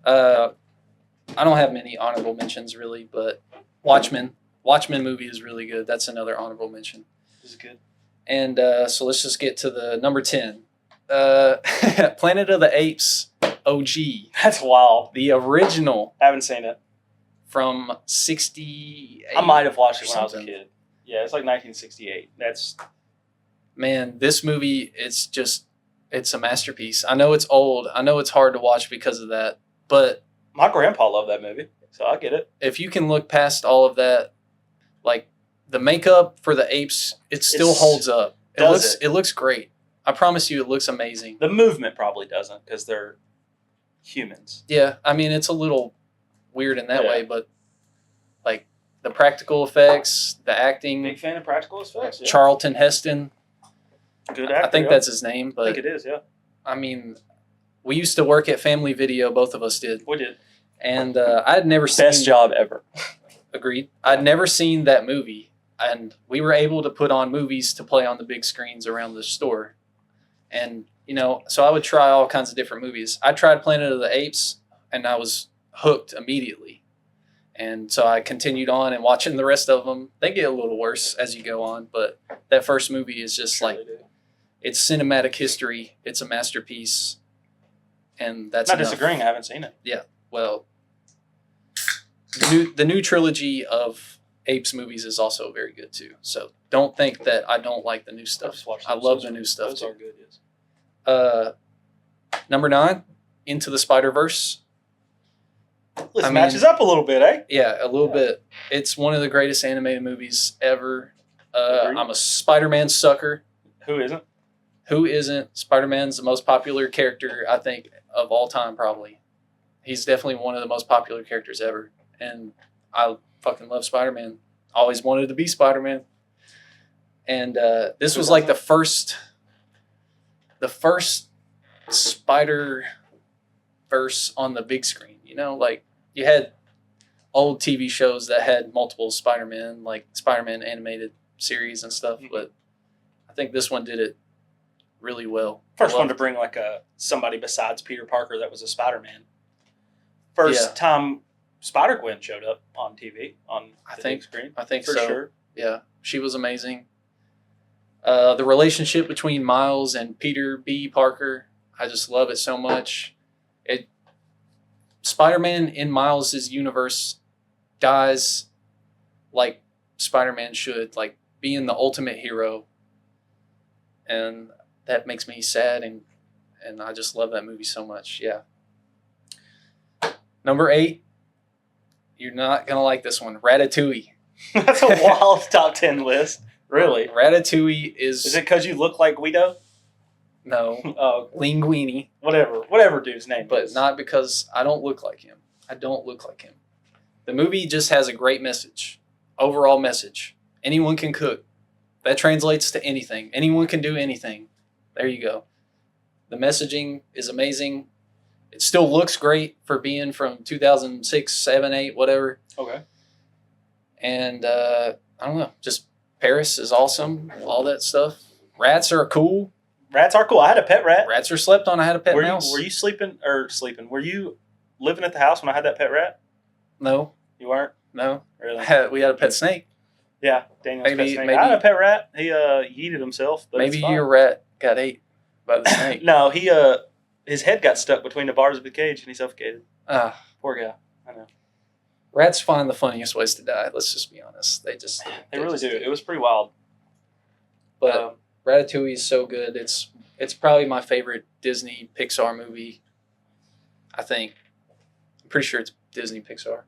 I don't have many honorable mentions really, but Watchmen. Watchmen movie is really good. That's another honorable mention. This is good. And so let's just get to the number 10. Planet of the Apes OG. That's wild. The original I haven't seen it. from 68. I might have watched it when I was a something. kid. Yeah, it's like 1968. That's Man, this movie, it's a masterpiece. I know it's old. I know it's hard to watch because of that. But my grandpa loved that movie, so I get it. if you can look past all of that, like the makeup for the apes, it still It's- holds up. does It looks great. I promise you it looks amazing. The movement probably doesn't because they're humans. Yeah, I mean it's a little weird in that Yeah. way, but like the practical effects, the acting, Big fan of practical effects. Yeah. Charlton Heston, Good actor. I think yeah. that's his name, I but think it is. Yeah, I mean, we used to work at Family Video, both of us did, we did. and I had never seen. Best job ever. Agreed. I'd never seen that movie, and we were able to put on movies to play on the big screens around the store, and so I would try all kinds of different movies. I tried Planet of the Apes, and I was hooked immediately, and so I continued on and watching the rest of them. They get a little worse as you go on, but that first movie is just Sure like. they do. It's cinematic history. It's a masterpiece, and that's Not enough. disagreeing. I haven't seen it. Well, the new trilogy of Apes movies is also very good too. So don't think that I don't like the new I stuff. just watched I those. love Those the are- new stuff Those are too. good. Yes. Number 9, Into the Spider-Verse. This I mean- matches up a little bit, eh? Yeah, a little Yeah. bit. It's one of the greatest animated movies ever. Agreed. I'm a Spider-Man sucker. Who isn't? Who isn't? Spider-Man's the most popular character, I think, of all time, probably. He's definitely one of the most popular characters ever. And I fucking love Spider-Man. Always wanted to be Spider-Man. And this Who was like doesn't? the first Spider-Verse on the big screen. Like you had old TV shows that had multiple Spider-Man, like Spider-Man animated series and stuff. Mhm. But I think this one did it really well. First I one to loved- bring like somebody besides Peter Parker that was a Spider-Man. First Yeah. time Spider-Gwen showed up on TV on I the think- big screen. I think For so. sure. Yeah, she was amazing. The relationship between Miles and Peter B. Parker, I just love it so much. Spider-Man in Miles' universe dies like Spider-Man should, like being the ultimate hero, and that makes me sad, and I just love that movie so much. Yeah. Number 8, you're not gonna like this one, Ratatouille. That's a wild top 10 list. Really? Ratatouille is Is it because you look like Guido? no Oh, linguini, whatever dude's name but is. not because I don't look like him. I don't look like him. The movie just has a great message, overall message. Anyone can cook. That translates to anything. Anyone can do anything. There you go. The messaging is amazing. It still looks great for being from 2006, 7, 8, whatever. Okay. And I don't know, just Paris is awesome. All that stuff. Rats are cool. Rats are cool. I had a pet rat. Rats are slept on. I had a pet mouse. Were you sleeping? Were you living at the house when I had that pet rat? No, You weren't? no. Really? We had a pet snake. Yeah, Daniel's Maybe- pet snake. maybe- I had a pet rat. He yeeted himself, but Maybe it's fine. your rat got ate by the snake. No, he his head got stuck between the bars of the cage and he suffocated. Ah, Poor guy. I know. rats find the funniest ways to die. Let's just be honest. They They really just do. It was pretty wild. But Ratatouille is so good. It's probably my favorite Disney Pixar movie. I think. I'm pretty sure it's Disney Pixar.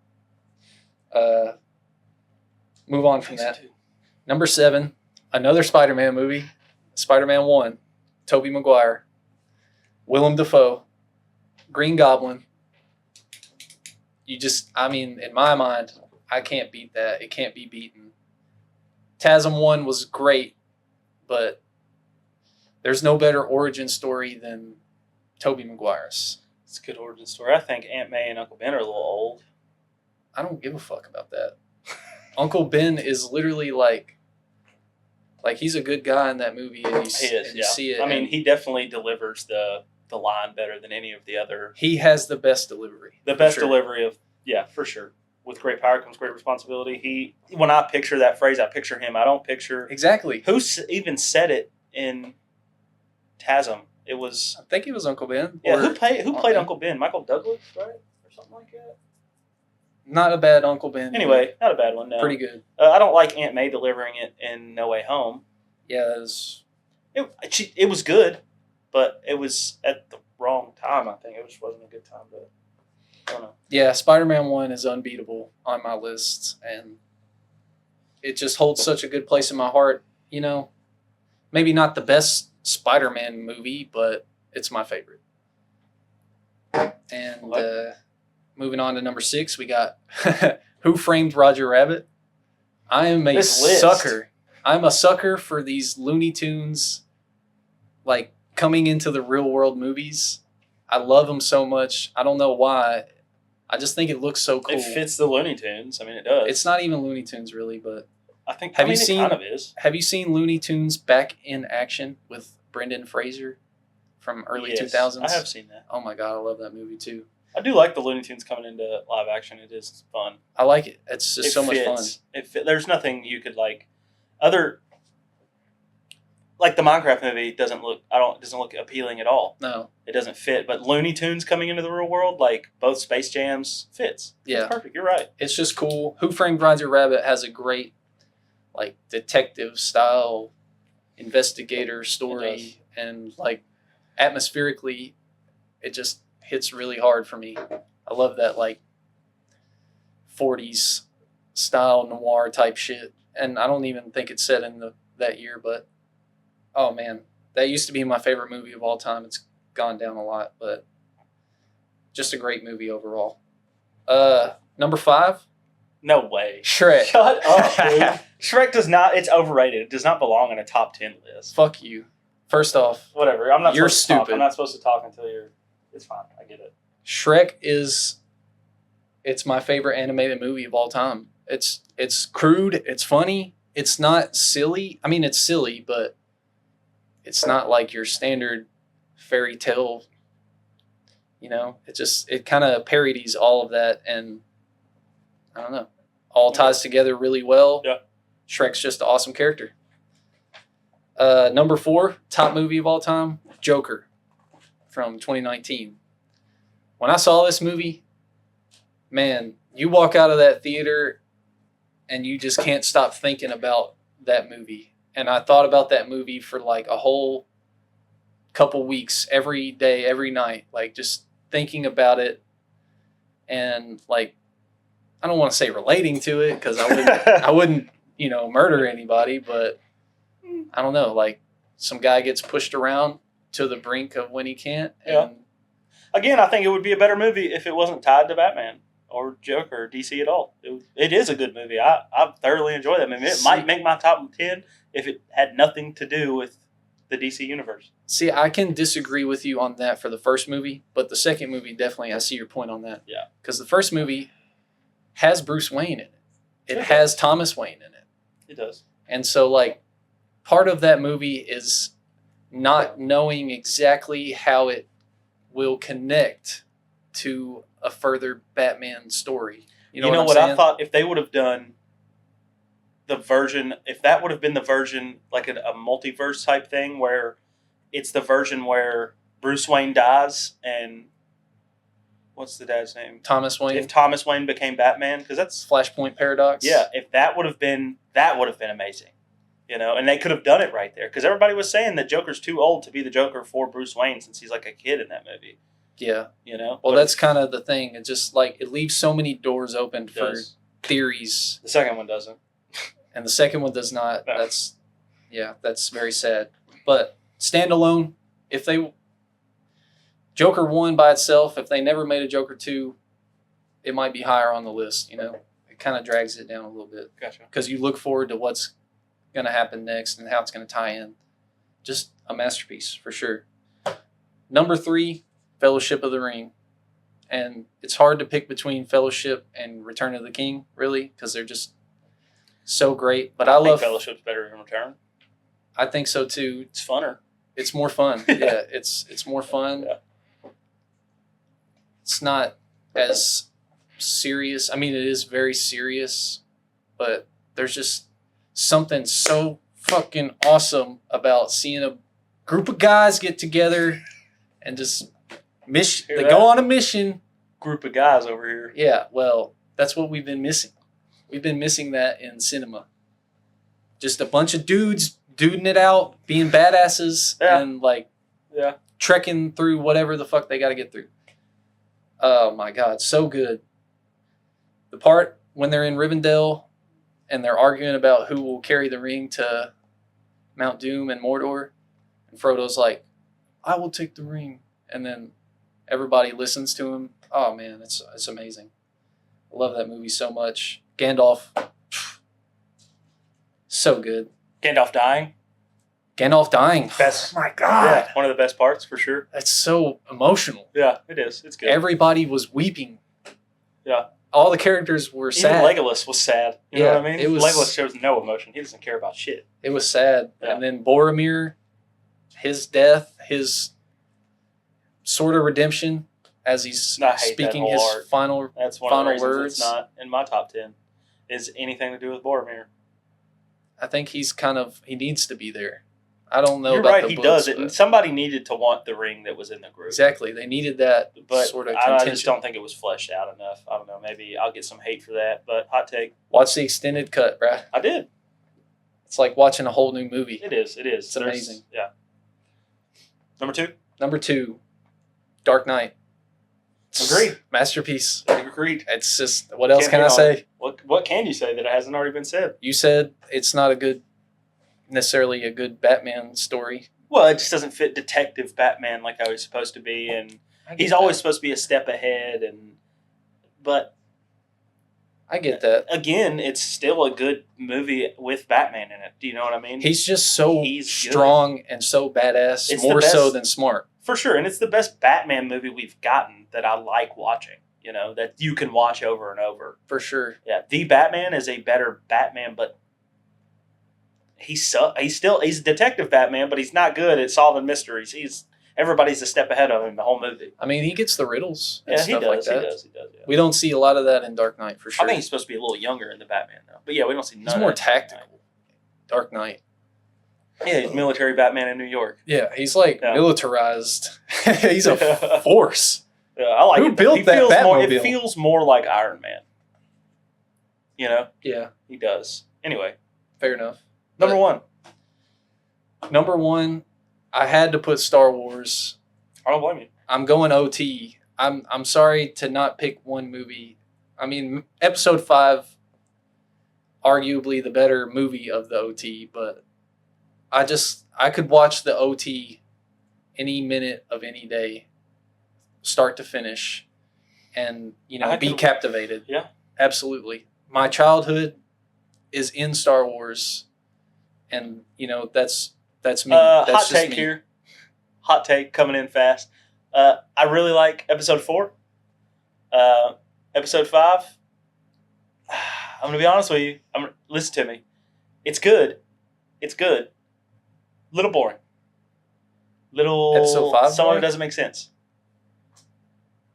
Move on from that. Number 7, another Spider-Man movie, Spider-Man 1, Tobey Maguire. Willem Dafoe, Green Goblin. In my mind, I can't beat that. It can't be beaten. TASM 1 was great, but there's no better origin story than Tobey Maguire's. It's a good origin story. I think Aunt May and Uncle Ben are a little old. I don't give a fuck about that. Uncle Ben is literally like he's a good guy in that movie, and you see it. I mean, he definitely delivers the line better than any of the other. He has the best delivery. The best delivery of, for sure. With great power comes great responsibility. When I picture that phrase, I picture him. I don't picture exactly who even said it in TASM. It was, I think it was Uncle Ben. Yeah, who played Uncle Ben? Michael Douglas, right, or something like that. Not a bad Uncle Ben. Anyway, not a bad one. No, pretty good. I don't like Aunt May delivering it in No Way Home. Yeah, it was good, but it was at the wrong time. I think it just wasn't a good time. But I don't know. Yeah, Spider-Man 1 is unbeatable on my list, and it just holds such a good place in my heart. You know, maybe not the best Spider-Man movie, but it's my favorite. And moving on to number 6, we got Who Framed Roger Rabbit? I am a sucker. I'm a sucker for these Looney Tunes, like, coming into the real world movies. I love them so much. I don't know why. I just think it looks so cool. It fits the Looney Tunes. I mean, it does. It's not even Looney Tunes, really, but it kind of is. Have you seen Looney Tunes back in action with Brendan Fraser from early 2000s? I have seen that. Oh my god, I love that movie too. I do like the Looney Tunes coming into live action. It is fun. I like it. It's just so much fun. There's nothing you could like other. Like the Minecraft movie doesn't look appealing at all. No, it doesn't fit. But Looney Tunes coming into the real world, like both Space Jams, fits. Yeah, it's perfect. You're right. It's just cool. Who Framed Roger Rabbit has a great, like, detective style, investigator story, and like atmospherically, it just hits really hard for me. I love that like 40s style noir type shit, and I don't even think it's set in that year, but. Oh, man. That used to be my favorite movie of all time. It's gone down a lot, but just a great movie overall. Number 5? No way. Shrek. Shut up, dude. Shrek does not, it's overrated. It does not belong in a top 10 list. Fuck you. First off. Whatever. You're stupid. I'm not supposed to talk until it's fine. I get it. Shrek it's my favorite animated movie of all time. It's crude. It's funny. It's not silly. I mean, it's silly, but it's not like your standard fairy tale, it kind of parodies all of that, and I don't know, all ties together really well. Yeah. Shrek's just an awesome character. Number 4, top movie of all time, Joker from 2019. When I saw this movie, man, you walk out of that theater and you just can't stop thinking about that movie. And I thought about that movie for like a whole couple weeks, every day, every night, like just thinking about it. And like, I don't want to say relating to it because I wouldn't, murder anybody, but I don't know, like some guy gets pushed around to the brink of when he can't. And again, I think it would be a better movie if it wasn't tied to Batman or Joker or DC at all. It is a good movie. I thoroughly enjoy that movie. It might make my top 10 if it had nothing to do with the DC universe. See, I can disagree with you on that for the first movie, but the second movie, definitely, I see your point on that. Yeah. Because the first movie has Bruce Wayne in it. It has Thomas Wayne in it. It does. And so, like, part of that movie is not knowing exactly how it will connect to a further Batman story. You know what I thought? If they would have done if that would have been the version, like a multiverse type thing, where it's the version where Bruce Wayne dies and what's the dad's name? Thomas Wayne. If Thomas Wayne became Batman, because that's Flashpoint Paradox. Yeah, if that would have been amazing, and they could have done it right there, because everybody was saying that Joker's too old to be the Joker for Bruce Wayne since he's like a kid in that movie. Yeah. Well, that's kind of the thing. It's just like it leaves so many doors open for theories. The second one doesn't. And the second one does not. No. That's very sad. But standalone, if they Joker 1 by itself, if they never made a Joker 2, it might be higher on the list, you know? It kind of drags it down a little bit. Gotcha. Because you look forward to what's going to happen next and how it's going to tie in. Just a masterpiece, for sure. Number 3, Fellowship of the Ring. And it's hard to pick between Fellowship and Return of the King, really, because they're just so great. But I think love Fellowship's better than Return. I think so too. It's funner. It's more fun. Yeah, it's more fun. Yeah. It's not as serious. I mean, it is very serious, but there's just something so fucking awesome about seeing a group of guys get together and just Hear they that? go on a mission. Group of guys over here. Yeah, well, that's what we've been missing. We've been missing that in cinema. Just a bunch of dudes duding it out, being badasses, Yeah. and like Yeah. trekking through whatever the fuck they got to get through. Oh my god, so good. The part when they're in Rivendell and they're arguing about who will carry the ring to Mount Doom and Mordor, and Frodo's like, "I will take the ring," and then everybody listens to him. Oh man, it's amazing. I love that movie so much. Gandalf, so good. Gandalf dying. Gandalf dying. Best. Oh my god, Yeah, one of the best parts for sure. that's so emotional. Yeah, it is. It's good. Everybody was weeping. Yeah. All the characters were Even sad. Legolas was sad. You know Yeah, what I mean? it was- Legolas shows no emotion. He doesn't care about shit. It was sad. Yeah. And then Boromir, his death, his sort of redemption as he's I hate that speaking whole his arc. final. That's one Final of the reasons words. it's not in my top 10. Is anything to do with Boromir. I think he needs to be there. I don't know You're about right, the he books, does it. but- And somebody needed to want the ring that was in the group. Exactly. They needed that But sort of I contention. just don't think it was fleshed out enough. I don't know. Maybe I'll get some hate for that. But hot take. Watch the extended cut, bruh. I did. It's like watching a whole new movie. It is. It is. It's amazing. Yeah. Number 2. Number 2, Dark Knight. Agreed. Masterpiece. Agreed. It's just, what else Can't can I hate on say? What can you say that hasn't already been said? You said it's not necessarily a good Batman story. Well, it just doesn't fit Detective Batman like how he's supposed to be, and he's always supposed to be a step ahead. But I get that. again, it's still a good movie with Batman in it. Do you know what I mean? He's just so He's good. strong and so badass, It's the more so best- than smart. For sure, and it's the best Batman movie we've gotten that I like watching. You know, that you can watch over and over. For sure. Yeah, The Batman is a better Batman, but he's Detective Batman, but he's not good at solving mysteries. Everybody's a step ahead of him the whole movie. I mean, he gets the riddles and Yeah, he stuff does. like that. He does. Yeah. We don't see a lot of that in Dark Knight, for sure. I think he's supposed to be a little younger in the Batman though. But yeah, we don't see none he's of more that in Dark tactical. Dark Knight. Knight. Yeah, he's military Batman in New York. Yeah, he's like Yeah. militarized. He's a force. Yeah, I like Who it. built He that feels more, Batmobile? it feels more like Iron Man. You know, Yeah, he does. Anyway, fair enough. number 1. Number 1, I had to put Star Wars. I don't blame you. I'm going OT. I'm sorry to not pick one movie. I mean, Episode 5, arguably the better movie of the OT, but I could watch the OT any minute of any day, start to finish, and be captivated. Yeah. Absolutely. My childhood is in Star Wars, and that's me. That's Hot just take me. here. Hot take coming in fast. I really like Episode 4. Episode 5. I'm going to be honest with you. Listen to me. It's good. It's good. Little boring. Episode 5 Some of boring? it doesn't make sense.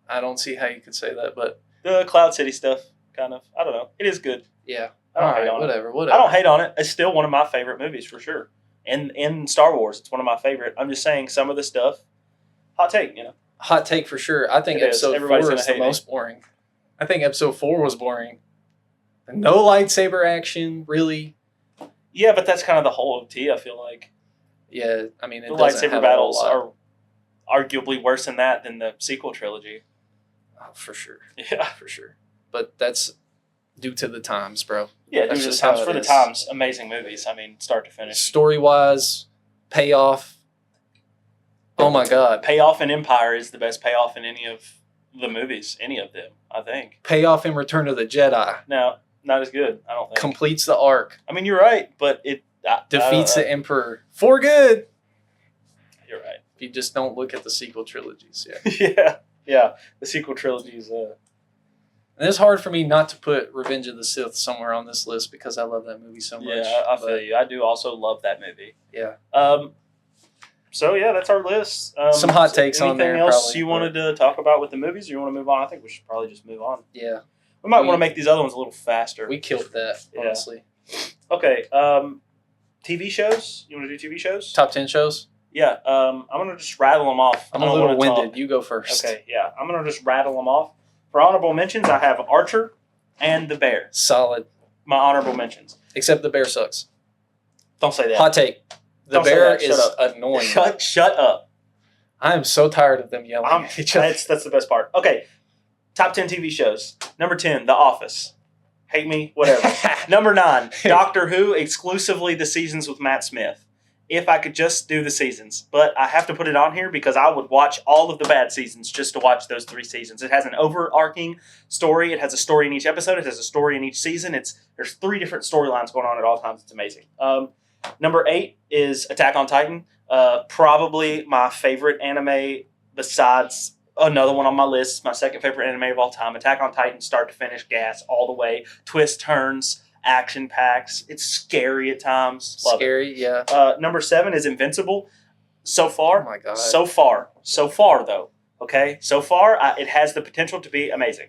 I don't see how you could say that, but The Cloud City stuff, kind of. I don't know. It is good. yeah. I don't All hate right, on it. whatever. I don't hate on it. It's still one of my favorite movies for sure. And in Star Wars, it's one of my favorite. I'm just saying some of the stuff. Hot take, Hot take for sure. I think It is. episode Everybody's 4 gonna is the hate it. most boring. I think episode 4 was boring. No lightsaber action, really. Yeah, but that's kind of the whole OT, I feel like. Yeah, I mean, it The doesn't lightsaber have battles a whole lot. are arguably worse than that than the sequel trilogy. Oh, for sure. Yeah. For sure. But that's due to the times, bro. Yeah, That's due to the just how times. it For the is. times, amazing movies. I mean, start to finish. Story-wise, payoff, Oh my God. Payoff in Empire is the best payoff in any of the movies, any of them, I think. Payoff in Return of the Jedi. No, not as good, I don't think. Completes the arc. I mean, you're right, but it Defeats the Emperor for good. You're right. If you just don't look at the sequel trilogies. Yeah. yeah. The sequel trilogies. And it's hard for me not to put Revenge of the Sith somewhere on this list because I love that movie so much. Yeah, I feel you. I do also love that movie. Yeah. So yeah, that's our list. Some hot takes on there. Anything else probably, you wanted to talk about with the movies, or you want to move on? I think we should probably just move on. Yeah. We might want to make these other ones a little faster. We killed that, honestly. Okay. TV shows. You want to do TV shows? Top 10 shows? Yeah. I'm gonna just rattle them off. I'm a little winded. You go first. Okay. Yeah. I'm gonna just rattle them off. For honorable mentions, I have Archer and The Bear. Solid. My honorable mentions. Except The Bear sucks. Don't say that. Hot take. The Bear is annoying. Shut up. I am so tired of them yelling at each other. That's the best part. Okay. Top 10 TV shows. Number 10, The Office. Hate me, whatever. Number 9, Doctor Who, exclusively the seasons with Matt Smith. If I could just do the seasons. But I have to put it on here because I would watch all of the bad seasons just to watch those 3 seasons. It has an overarching story. It has a story in each episode. It has a story in each season. There's 3 different storylines going on at all times. It's amazing. Number 8 is Attack on Titan. Probably my favorite anime besides another one on my list. My second favorite anime of all time. Attack on Titan, start to finish, gas all the way. Twist, turns, action packs. It's scary at times. Love Scary, it. yeah. Number 7 is Invincible. So far. Oh my God. So far though. Okay? So far, it has the potential to be amazing.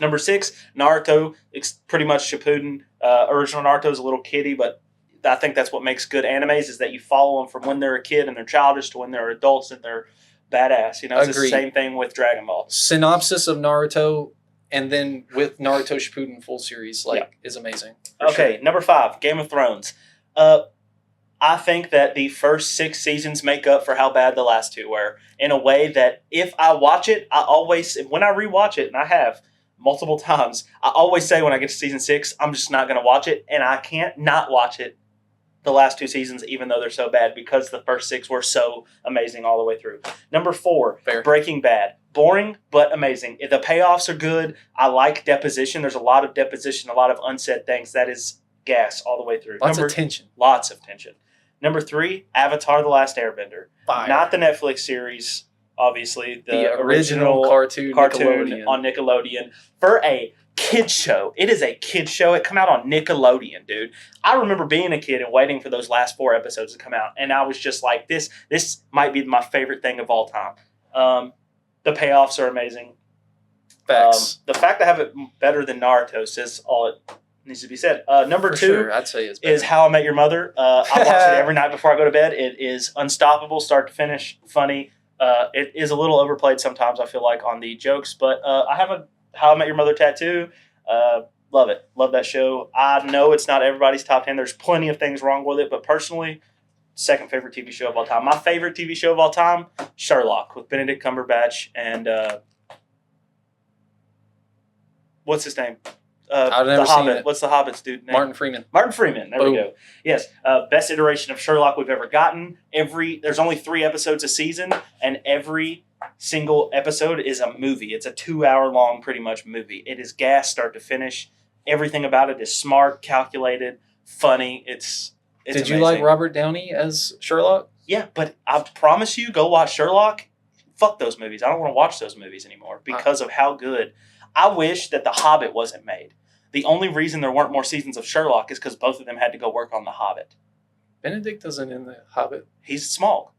Number 6, Naruto. It's pretty much Shippuden. Original Naruto is a little kiddie, but I think that's what makes good animes is that you follow them from when they're a kid and they're childish to when they're adults and they're badass. You know, it's the same thing with Dragon Ball. Synopsis of Naruto and then with Naruto Shippuden full series is amazing. Okay, sure. Number 5, Game of Thrones. I think that the first 6 seasons make up for how bad the last 2 were in a way that if I watch it, when I rewatch it, and I have multiple times, I always say when I get to season 6, I'm just not going to watch it, and I can't not watch it the last 2 seasons, even though they're so bad, because the first 6 were so amazing all the way through. Number 4, Fair. Breaking Bad. Boring, but amazing. The payoffs are good. I like deposition. There's a lot of deposition, a lot of unsaid things. That is gas all the way through. Lots of tension. Lots of tension. Number 3, Avatar: The Last Airbender. Fire. Not the Netflix series, obviously. The original cartoon on Nickelodeon. For a kid show. It is a kid show. It come out on Nickelodeon, dude. I remember being a kid and waiting for those last 4 episodes to come out, and I was just like, this might be my favorite thing of all time. The payoffs are amazing. Facts. The fact I have it better than Naruto says all it needs to be said. Number 2 sure. I'd say it's is How I Met Your Mother. I watch it every night before I go to bed. It is unstoppable, start to finish, funny. It is a little overplayed sometimes, I feel like, on the jokes, but I have a How I Met Your Mother tattoo. Love it. Love that show. I know it's not everybody's top 10. There's plenty of things wrong with it, but personally, second favorite TV show of all time. My favorite TV show of all time, Sherlock, with Benedict Cumberbatch and what's his name? I've never the seen Hobbit. it. What's the Hobbit's dude name? Martin Freeman. Martin Freeman. There Boom. we go. Yes. Best iteration of Sherlock we've ever gotten. There's only 3 episodes a season, and every single episode is a movie. It's a 2-hour-long, pretty much, movie. It is gas, start to finish. Everything about it is smart, calculated, funny. It's Did amazing. you like Robert Downey as Sherlock? Yeah, but I promise you, go watch Sherlock. Fuck those movies. I don't want to watch those movies anymore because of how good. I wish that The Hobbit wasn't made. The only reason there weren't more seasons of Sherlock is because both of them had to go work on The Hobbit. Benedict isn't in The Hobbit. He's small.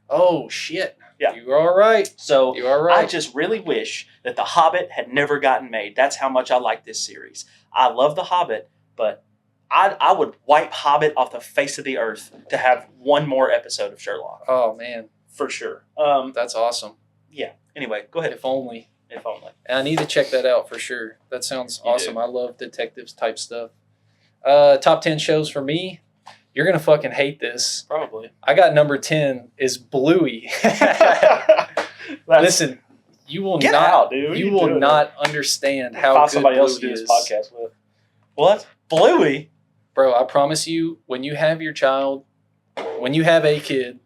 Oh, shit. Yeah. You are right. So you are right. I just really wish that The Hobbit had never gotten made. That's how much I like this series. I love The Hobbit, but I would wipe Hobbit off the face of the earth to have one more episode of Sherlock. Oh, man. For sure. That's awesome. Yeah. Anyway, go ahead. If only. If only. And I need to check that out for sure. That sounds awesome. do. I love detectives type stuff. Top 10 shows for me. You're going to fucking hate this. Probably. I got number 10 is Bluey. Listen, you will Get not out, dude. you will not understand how Find good somebody else to Bluey do this is. podcast with. What? Bluey? Bro, I promise you, when you have your child, when you have a kid,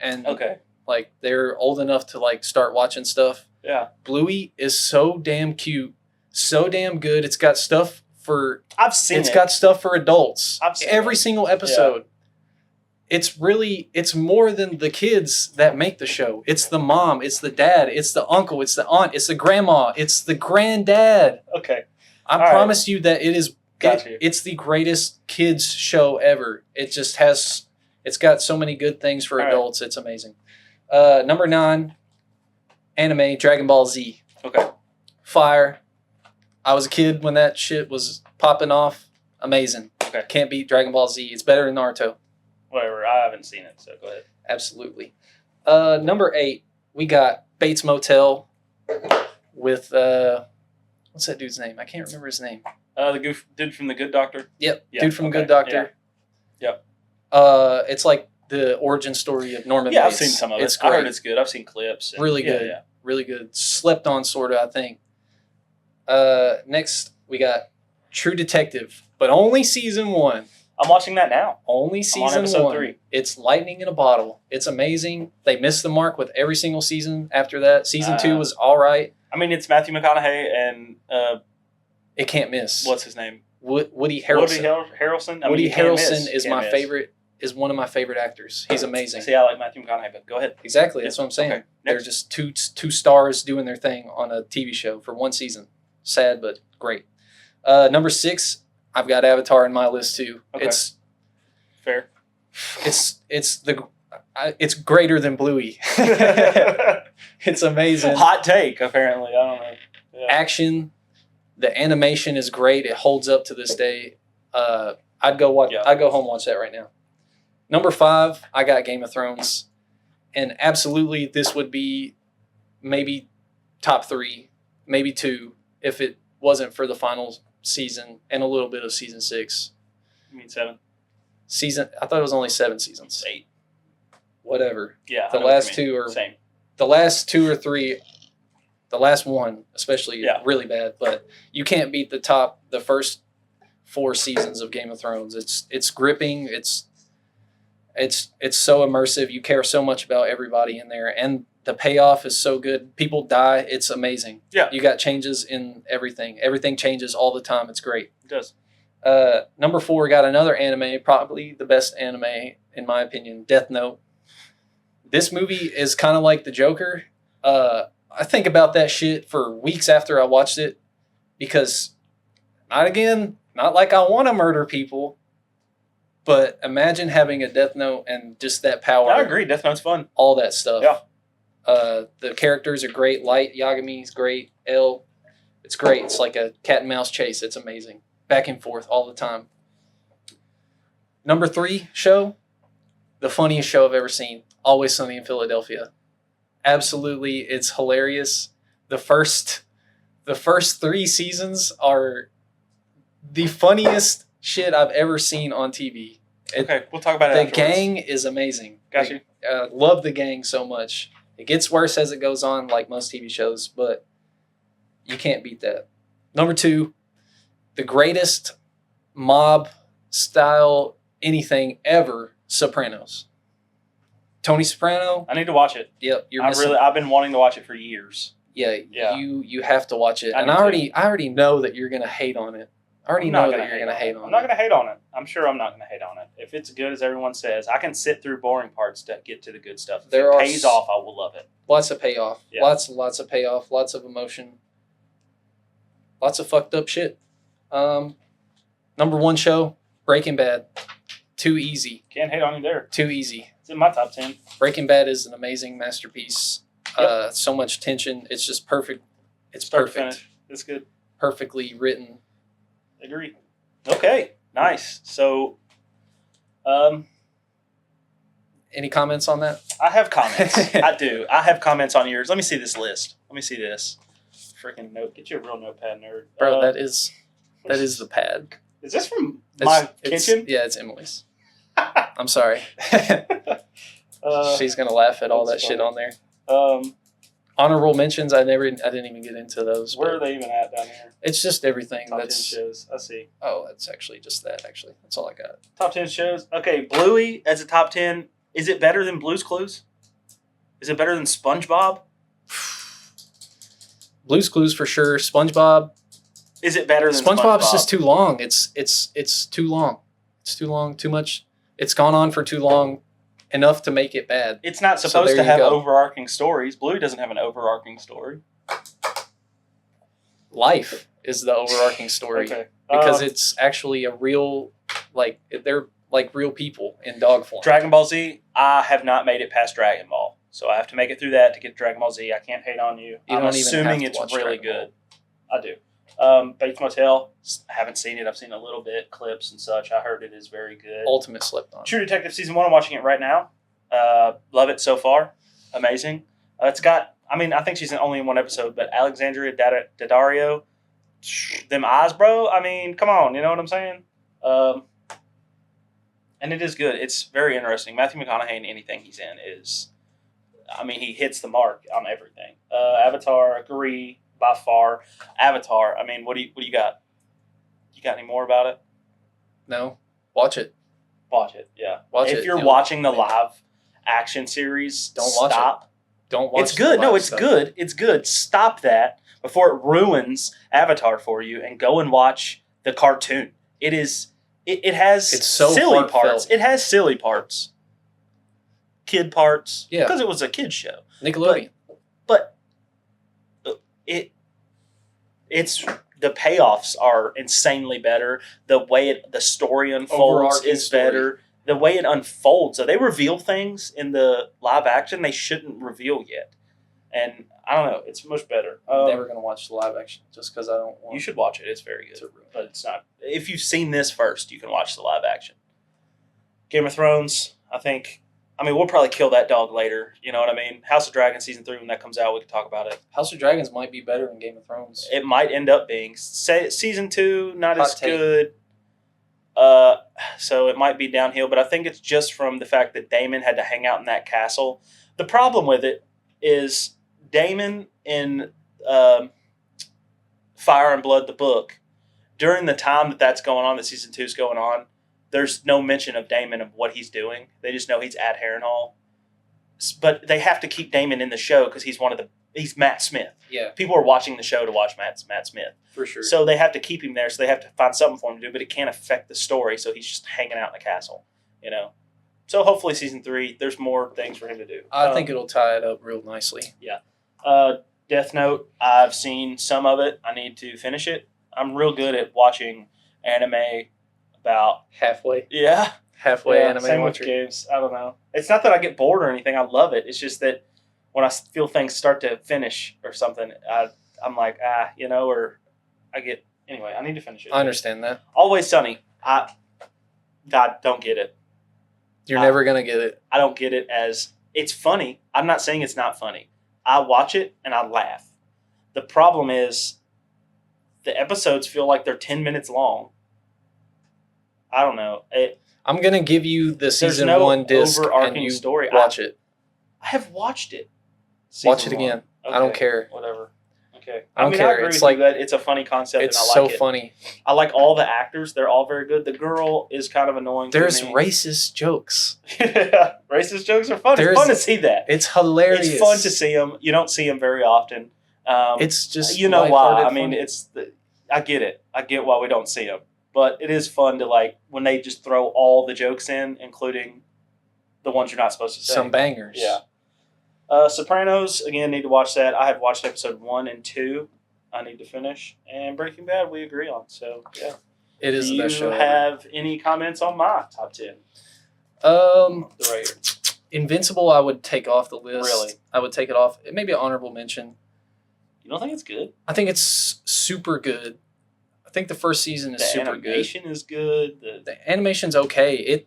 and Okay. like they're old enough to like start watching stuff. Yeah. Bluey is so damn cute, so damn good. It's got stuff for I've seen It's got stuff for adults. I've seen Every it. single episode. It's more than the kids that make the show. It's the mom, it's the dad, it's the uncle, it's the aunt, it's the grandma, it's the granddad. Okay. I All promise you that it is. Got you. It's the greatest kids show ever. It just has. It's got so many good things for All right. adults. It's amazing. Number 9, anime Dragon Ball Z. Okay. Fire. I was a kid when that shit was popping off. Amazing. Okay. Can't beat Dragon Ball Z. It's better than Naruto. Whatever. I haven't seen it, so go ahead. Absolutely. Number 8, we got Bates Motel with what's that dude's name? I can't remember his name. The dude from The Good Doctor. Yep, Yeah, dude from okay, Good Doctor. yeah. It's like the origin story of Norman Yeah, Bates. I've seen some of it. It's I great. heard it's good. I've seen clips. And, Really good. Yeah. Really good. Slept on, sort of, I think. Next, we got True Detective, but only season 1. I'm watching that now. Only I'm season on episode 1. 3. It's lightning in a bottle. It's amazing. They missed the mark with every single season after that. Season 2 was all right. I mean, it's Matthew McConaughey and It can't miss. what's his name? Woody Harrelson. Harrelson. I mean, Woody you can't Harrelson miss. is Can't my miss. favorite. Is one of my favorite actors. He's amazing. See, I like Matthew McConaughey, but go ahead. Exactly. That's what I'm saying. Okay. They're Next. just two stars doing their thing on a TV show for one season. Sad, but great. Number 6, I've got Avatar in my list too. Okay. Fair. It's greater than Bluey. It's amazing. Hot take, apparently. I don't know. Yeah. Action, the animation is great. It holds up to this day. I'd go watch. Yeah. I'd go home and watch that right now. Number 5, I got Game of Thrones, and absolutely this would be maybe top 3, maybe 2 if it wasn't for the final season and a little bit of season 6. You mean 7? I thought it was only 7 seasons. 8. Whatever. Yeah. The I know what last you mean. two are same. the last 2 or 3. The last one, especially, Yeah. really bad. But you can't beat the first 4 seasons of Game of Thrones. It's gripping. It's so immersive. You care so much about everybody in there, and the payoff is so good. People die. It's amazing. Yeah. You got changes in everything. Everything changes all the time. It's great. It does. Number 4, got another anime, probably the best anime in my opinion, Death Note. This movie is kind of like the Joker. I think about that shit for weeks after I watched it because, not like I want to murder people, but imagine having a Death Note and just that power. I agree. Death Note's fun. All that stuff. Yeah. The characters are great. Light Yagami's great. L, it's great. It's like a cat and mouse chase. It's amazing. Back and forth all the time. Number 3 show, the funniest show I've ever seen. Always Sunny in Philadelphia. Absolutely, it's hilarious. The first 3 seasons are the funniest shit I've ever seen on TV. Okay, we'll talk about it The afterwards. gang is amazing. Got you. Love the gang so much. It gets worse as it goes on, like most TV shows, but you can't beat that. Number 2, the greatest mob style anything ever, Sopranos. Tony Soprano. I need to watch it. Yep, you're missing. I've been wanting to watch it for years. Yeah. You have to watch it. I And need I already know that you're gonna hate on it. I already I'm not know gonna that you're gonna hate on I'm it. not gonna hate on it. I'm sure I'm not gonna hate on it. If it's good as everyone says, I can sit through boring parts to get to the good stuff. If There it are pays off, I will love it. Lots of payoff. Yeah. Lots of payoff. Lots of emotion. Lots of fucked up shit. Number 1 show, Breaking Bad. Too easy. Can't hate on you there. Too easy. It's in my top 10. Breaking Bad is an amazing masterpiece. Yep. So much tension. It's just perfect. It's Start to perfect. finish. It's good. Perfectly written. Agree. Okay. Nice. So, Any comments on that? I have comments. I do. I have comments on yours. Let me see this list. Let me see this. Freaking note. Get you a real notepad, nerd. Bro, that is the pad. Is this from my kitchen? Yeah, it's Emily's. I'm sorry. Uh, She's gonna laugh at all that that's shit funny. on there. um, Honorable mentions. I didn't even get into those. where but are they even at down here? It's just everything. Top 10 That's shows. I see. that's actually just that. Actually, that's all I got. Top 10 shows. Okay, Bluey as a top 10. Is it better than Blue's Clues? Is it better than SpongeBob? Blue's Clues for sure. SpongeBob. Is it better than SpongeBob's SpongeBob? just too long. It's too long. It's too long. Too much. It's gone on for too long. Enough to make it bad. It's not So supposed there to you have go. overarching stories. Blue doesn't have an overarching story. Life is the overarching story Okay. because it's actually a real, like they're like real people in dog form. Dragon Ball Z, I have not made it past Dragon Ball. So I have to make it through that to get Dragon Ball Z. I can't hate on you. You I'm don't even assuming have to it's watch really Dragon good. I do. Bates Motel, I haven't seen it. I've seen a little bit, clips and such. I heard it is very good. Ultimate slept on. True Detective Season 1, I'm watching it right now. Love it so far. Amazing. It's got, I think she's only in one episode, but Alexandria Daddario, them eyes, bro. Come on. You know what I'm saying? And it is good. It's very interesting. Matthew McConaughey in anything he's in is, he hits the mark on everything. Avatar, agree by far. Avatar, what do you got? You got any more about it? No, watch it. Watch it, yeah. Watch if it. you're watching the live action series, don't watch stop. Don't watch It's good. the No, live it's stuff. good. It's good. Stop that before it ruins Avatar for you and go and watch the cartoon. It is. It has It's so silly heartfelt. parts. It has silly parts. Kid parts. Yeah. Because it was a kid show. Nickelodeon. But it's the payoffs are insanely better. The way the story unfolds Overarching is story. better. The way it unfolds. So they reveal things in the live action they shouldn't reveal yet. And I don't know. It's much better. I'm never gonna watch the live action just because I don't want. You should watch it. It's very good. to ruin it. But it's not. If you've seen this first, you can watch the live action. Game of Thrones, I think. We'll probably kill that dog later. You know what I mean? House of Dragons season 3, when that comes out, we can talk about it. House of Dragons might be better than Game of Thrones. It might end up being. Season 2, not Hot as take. good. So it might be downhill, but I think it's just from the fact that Daemon had to hang out in that castle. The problem with it is Daemon in Fire and Blood, the book, during the time that's going on, that season 2 is going on, there's no mention of Daemon of what he's doing. They just know he's at Harrenhal. But they have to keep Daemon in the show because he's Matt Smith. Yeah, People are watching the show to watch Matt Smith. for sure. So they have to keep him there. So they have to find something for him to do, but it can't affect the story. So he's just hanging out in the castle, So hopefully season 3, there's more things for him to do. I think it'll tie it up real nicely. Death Note, I've seen some of it. I need to finish it. I'm real good at watching anime about Halfway anime same with watcher. games. I don't know. It's not that I get bored or anything. I love it. It's just that when I feel things start to finish or something, I'm like, or I get... Anyway, I need to finish it. I understand that. Always Sunny. I don't get it. You're never gonna get it. I don't get it as... It's funny. I'm not saying it's not funny. I watch it and I laugh. The problem is the episodes feel like they're 10 minutes long. I don't know. I'm gonna give you the season no 1 disc overarching and you story. watch it. I have watched it. Watch Season it again. one. I don't Okay, care. Whatever. Okay. I don't I care. agree It's with like you that it's a funny concept it's and I so like it. funny. I like all the actors. They're all very good. The girl is kind of annoying There's to me. racist jokes. Racist jokes are fun. It's fun to see that. It's hilarious. It's fun to see them. You don't see them very often. It's just you know why. lighthearted funny. I get it. I get why we don't see them. But it is fun to when they just throw all the jokes in, including the ones you're not supposed to say. Some bangers. Yeah. Sopranos, again, need to watch that. I have watched episode 1 and 2. I need to finish. And Breaking Bad, we agree on. So, yeah. It is Do the best show you ever. have any comments on my top 10? The right here. Invincible, I would take off the list. Really? I would take it off. It may be an honorable mention. You don't think it's good? I think it's super good. I think the first season is The super good. animation is good. The animation's okay.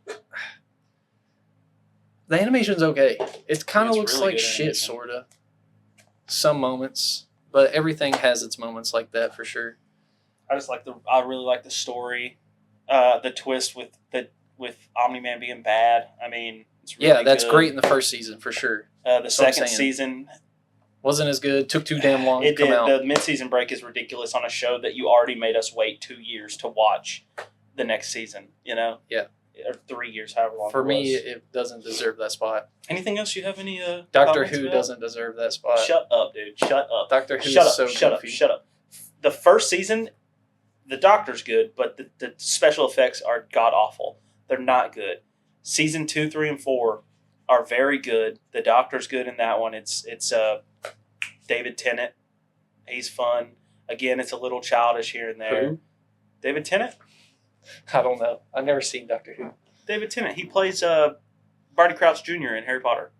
The animation's okay. It kind of It's looks really like good shit, animation. sort of. Some moments, but everything has its moments like that for sure. I really like the story. The twist with Omni-Man being bad. It's really Yeah, that's good. great in the first season for sure. The That's what I'm second saying. season, Wasn't as good. Took too damn long it to come did. out. The mid-season break is ridiculous on a show that you already made us wait 2 years to watch the next season. Yeah. or 3 years, however long. For it me, was. it doesn't deserve that spot. Anything else you have? Any Doctor comments Who about? doesn't deserve that spot. Shut up, dude. Shut up. Doctor Who Shut is up. so Shut goofy. up. Shut up. The first season, the Doctor's good, but the special effects are god awful. They're not good. Season 2, 3, and 4 are very good. The Doctor's good in that one. It's David Tennant. He's fun. Again, it's a little childish here and there. Who? David Tennant. I don't know. I've never seen Doctor Who. David Tennant. He plays Barty Crouch Jr. in Harry Potter.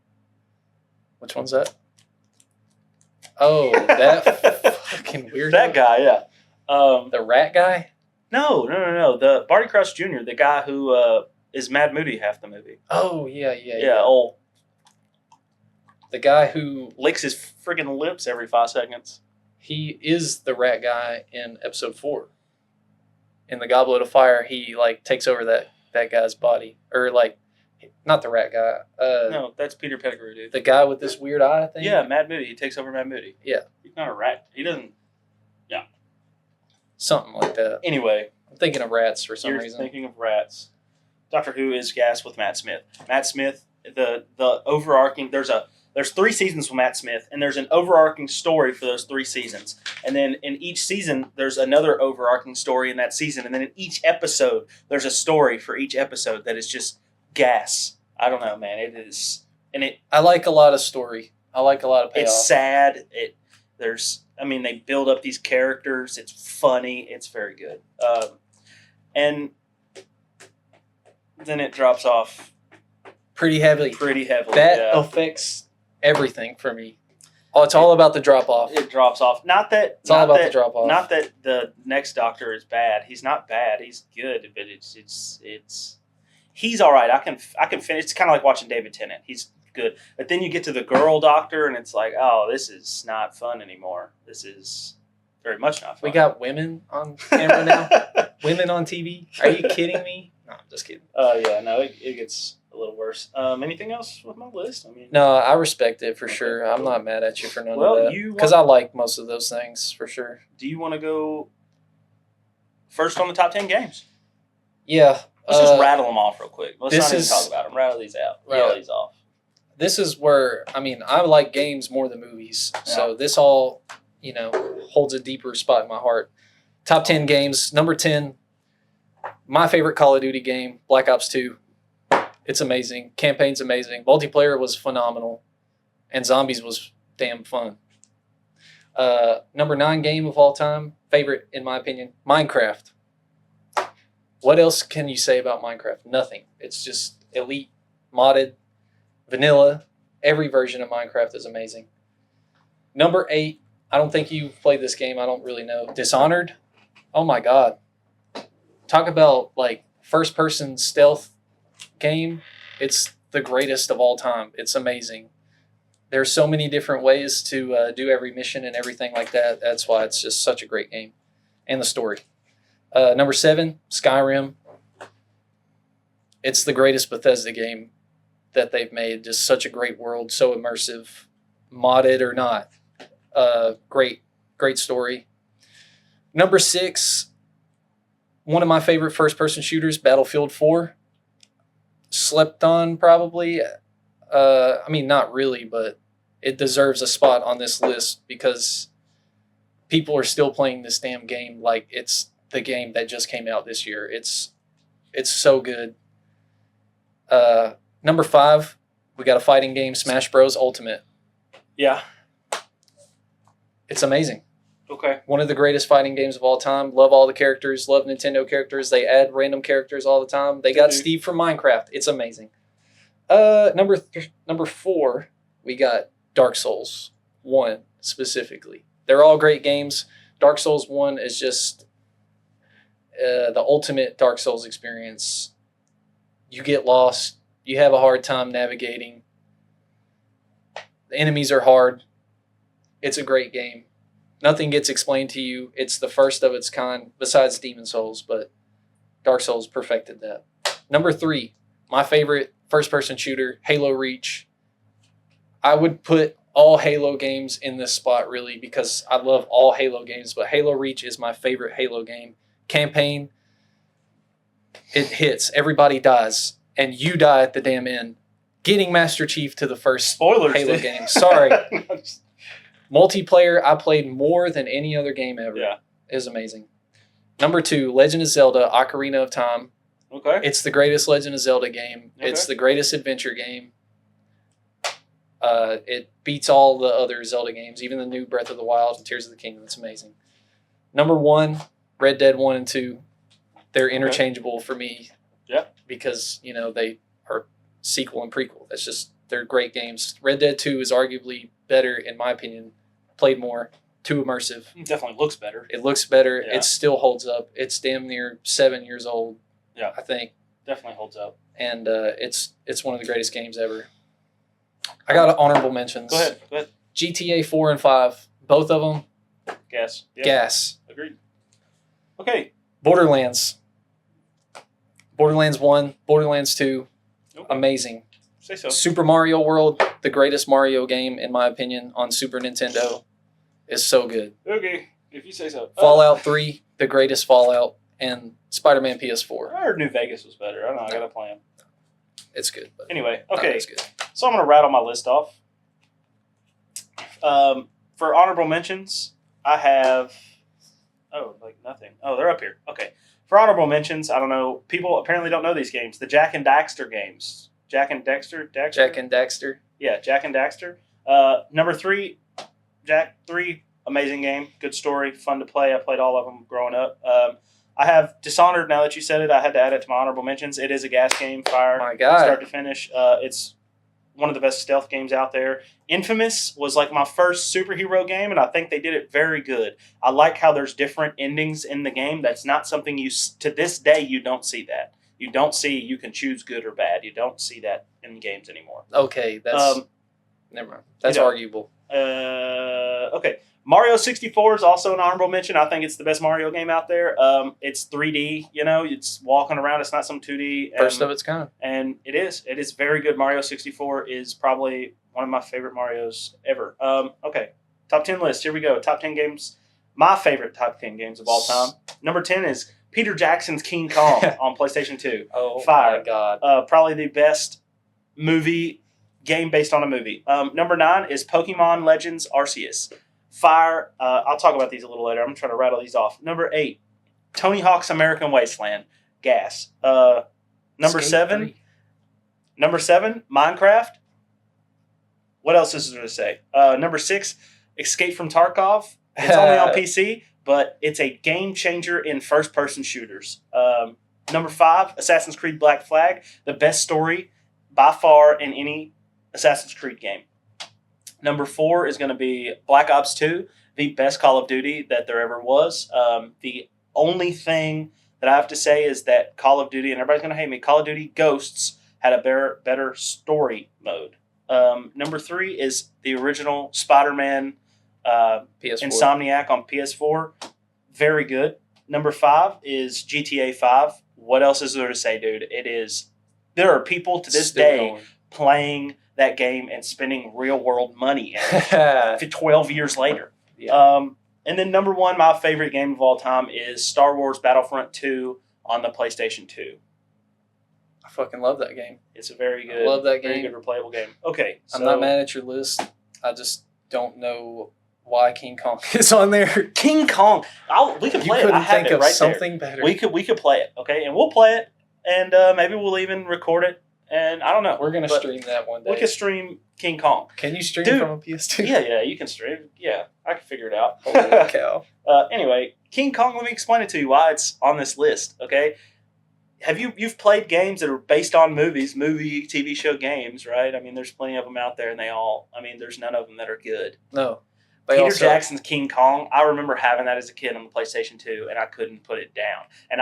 Which one's that? Oh, that fucking weird. That guy, yeah. The rat guy? No. The Barty Crouch Jr., the guy who is Mad Moody half the movie. Oh, yeah. Old The guy who licks his friggin' lips every 5 seconds. he is the rat guy in episode 4. In the Goblet of Fire, he like takes over that guy's body, or like not the rat guy. No, that's Peter Pettigrew, dude. The guy with this weird eye thing. Yeah, Mad Moody. He takes over Mad Moody. Yeah. He's not a rat. He doesn't. Something like that. Anyway, I'm thinking of rats for some you're reason. thinking of rats. Doctor Who is gas with Matt Smith. Matt Smith, the overarching. There's 3 seasons with Matt Smith, and there's an overarching story for those 3 seasons. And then in each season, there's another overarching story in that season. And then in each episode, there's a story for each episode that is just gas. I don't know, man. It is, and I like a lot of story. I like a lot of payoff. it's sad. They build up these characters. It's funny. It's very good. And then it drops off pretty heavily. That affects everything for me. Oh, it's all about the drop off. It drops off. It's all about the drop off. Not that the next Doctor is bad. He's not bad. He's good, but he's all right. I can finish. It's kind of like watching David Tennant. He's good, but then you get to the girl Doctor, and it's like, oh, this is not fun anymore. This is very much not fun. We got women on camera now. Women on TV. Are you kidding me? No, I'm just kidding. Yeah, no, it gets a little worse. Anything else with my list? No, I respect it for sure. I'm not mad at you for none of that. Because I like most of those things for sure. Do you want to go first on the top 10 games? Yeah. Let's just rattle them off real quick. Let's not even is- talk about them. Rattle these out. Yeah. Rattle these off. This is where, I like games more than movies. So this all, holds a deeper spot in my heart. Top 10 games. Number 10, my favorite Call of Duty game, Black Ops 2. It's amazing. Campaign's amazing. Multiplayer was phenomenal. And Zombies was damn fun. Number 9 game of all time, favorite in my opinion, Minecraft. What else can you say about Minecraft? Nothing. It's just elite, modded, vanilla. Every version of Minecraft is amazing. Number 8, I don't think you've played this game. I don't really know. Dishonored. Oh my God. Talk about first person stealth game. It's the greatest of all time. It's amazing. There's so many different ways to do every mission and everything like that. That's why it's just such a great game. And the story. Number 7, Skyrim. It's the greatest Bethesda game that they've made. Just such a great world, so immersive, modded or not. Great story. Number 6, one of my favorite first-person shooters, Battlefield 4. Slept on, probably. Not really, but it deserves a spot on this list because people are still playing this damn game like it's the game that just came out this year. It's so good. Number 5, we got a fighting game, Smash Bros. Ultimate. Yeah. It's amazing. Okay. One of the greatest fighting games of all time. Love all the characters. Love Nintendo characters. They add random characters all the time. They got Steve from Minecraft. It's amazing. Number 4, we got Dark Souls 1 specifically. They're all great games. Dark Souls 1 is just the ultimate Dark Souls experience. You get lost. You have a hard time navigating. The enemies are hard. It's a great game. Nothing gets explained to you. It's the first of its kind, besides Demon Souls, but Dark Souls perfected that. Number 3, my favorite first-person shooter, Halo Reach. I would put all Halo games in this spot, really, because I love all Halo games, but Halo Reach is my favorite Halo game. Campaign, it hits, everybody dies, and you die at the damn end. Getting Master Chief to the first Spoilers, Halo dude. game. Sorry. Multiplayer, I played more than any other game ever. Yeah. It was amazing. Number 2, Legend of Zelda: Ocarina of Time. Okay. It's the greatest Legend of Zelda game. Okay. It's the greatest adventure game. It beats all the other Zelda games, even the new Breath of the Wild and Tears of the Kingdom. It's amazing. Number 1, Red Dead 1 and 2. They're interchangeable for me. Yeah. Because, they are sequel and prequel. They're great games. Red Dead 2 is arguably better, in my opinion. Played more. Too immersive. It definitely looks better. It looks better. Yeah. It still holds up. It's damn near 7 years old. Yeah. I think. Definitely holds up. And it's one of the greatest games ever. I got honorable mentions. Go ahead. GTA 4 and 5. Both of them. Gas. Yeah. Gas. Agreed. Okay. Borderlands. Borderlands 1. Borderlands 2. Okay. Amazing. Say so. Super Mario World. The greatest Mario game, in my opinion, on Super Nintendo. Is so good. Okay. If you say so. Fallout 3. The greatest Fallout. And Spider-Man PS4. I heard New Vegas was better. I don't know. I got to play them. It's good. But Anyway. not Okay. as good. So I'm going to rattle my list off. For honorable mentions, I have... Oh, like nothing. Oh, they're up here. Okay. For honorable mentions, I don't know. People apparently don't know these games. The Jack and Daxter games. Jack and Dexter? Jack and Daxter. Yeah, Jack and Daxter. Number 3, Jack 3. Amazing game. Good story. Fun to play. I played all of them growing up. I have Dishonored. Now that you said it, I had to add it to my honorable mentions. It is a gas game. Fire. My God. Start to finish. It's one of the best stealth games out there. Infamous was like my first superhero game, and I think they did it very good. I like how there's different endings in the game. That's not something to this day, you don't see that. You don't see you can choose good or bad. You don't see that in games anymore. Okay, that's... never mind. That's arguable. Okay. Mario 64 is also an honorable mention. I think it's the best Mario game out there. It's 3D, it's walking around. It's not some 2D. First of its kind. And it is. It is very good. Mario 64 is probably one of my favorite Marios ever. Okay. Top 10 list. Here we go. Top 10 games. My favorite top 10 games of all time. Number 10 is Peter Jackson's King Kong on PlayStation 2. Oh, Fire. my God. Probably the best game based on a movie. Number 9 is Pokemon Legends Arceus. Fire. I'll talk about these a little later. I'm trying to rattle these off. Number 8, Tony Hawk's American Wasteland. Gas. Number Skate 7. 3. Number 7, Minecraft. What else is there to say? Number 6, Escape from Tarkov. It's only on PC, but it's a game changer in first-person shooters. Number 5, Assassin's Creed Black Flag. The best story by far in any Assassin's Creed game. Number 4 is going to be Black Ops 2, the best Call of Duty that there ever was. The only thing that I have to say is that Call of Duty, and everybody's going to hate me, Call of Duty Ghosts had a better story mode. Number 3 is the original Spider-Man PS4. Insomniac on PS4. Very good. Number 5 is GTA 5. What else is there to say, dude? There are people to this day playing that game and spending real world money for 12 years later. Yeah. And then number 1, my favorite game of all time is Star Wars Battlefront 2 on the PlayStation 2. I fucking love that game. It's a very good, love that very game. good replayable game. Okay, so I'm not mad at your list. I just don't know why King Kong is on there. King Kong. We could play it. I have think it of right something there. better. We could play it. Okay, and we'll play it, and maybe we'll even record it. And I don't know. We're gonna stream that one day. We can stream King Kong. Can you stream Dude, from a PS2? Yeah, you can stream. Yeah, I can figure it out. Holy cow. Anyway, King Kong. Let me explain it to you why it's on this list. Okay, you've played games that are based on movie, TV show games, right? I mean, there's plenty of them out there, and there's none of them that are good. No. Peter Jackson's King Kong. I remember having that as a kid on the PlayStation 2, and I couldn't put it down. And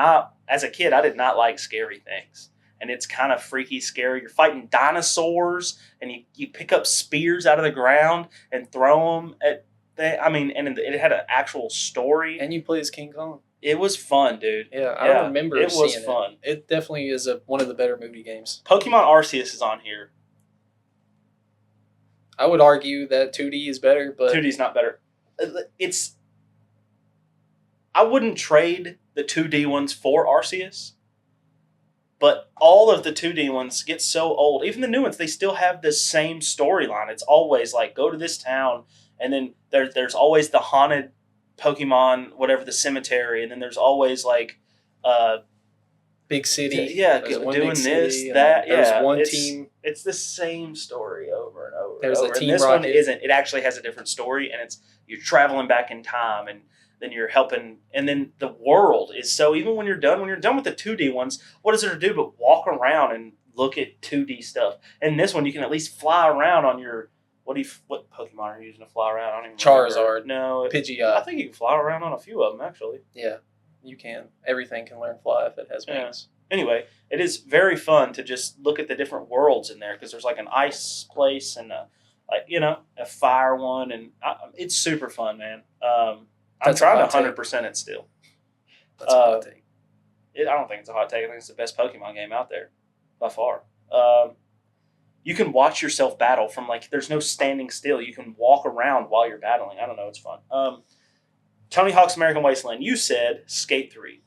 as a kid, I did not like scary things. And it's kind of freaky, scary. You're fighting dinosaurs, and you pick up spears out of the ground and throw them at. And it had an actual story. And you play as King Kong. It was fun, dude. Yeah, I don't remember it was seeing fun. It definitely is one of the better movie games. Pokemon Arceus is on here. I would argue that 2D is better, but 2D is not better. I wouldn't trade the 2D ones for Arceus. But all of the 2D ones get so old. Even the new ones, they still have the same storyline. It's always like, go to this town, and then there's always the haunted Pokemon, whatever, the cemetery, and then there's always like big city. doing this, that. There's one team. It's the same story over and over. There's and a Team and this Rocket. one isn't. It actually has a different story, and it's you're traveling back in time, and then you're helping. And then the world is so. Even when you're done with the 2D ones, what is there to do but walk around and look at 2D stuff? And this one, you can at least fly around on your. What Pokemon are you using to fly around? I don't even Charizard. remember. No, Pidgeot. I think you can fly around on a few of them actually. Yeah, you can. Everything can learn fly if it has wings. Anyway, it is very fun to just look at the different worlds in there because there's like an ice place and a fire one, and it's super fun, man. I'm trying to 100% it still. That's a hot take. I don't think it's a hot take. I think it's the best Pokemon game out there by far. You can watch yourself battle from there's no standing still. You can walk around while you're battling. I don't know. It's fun. Tony Hawk's American Wasteland. You said Skate 3.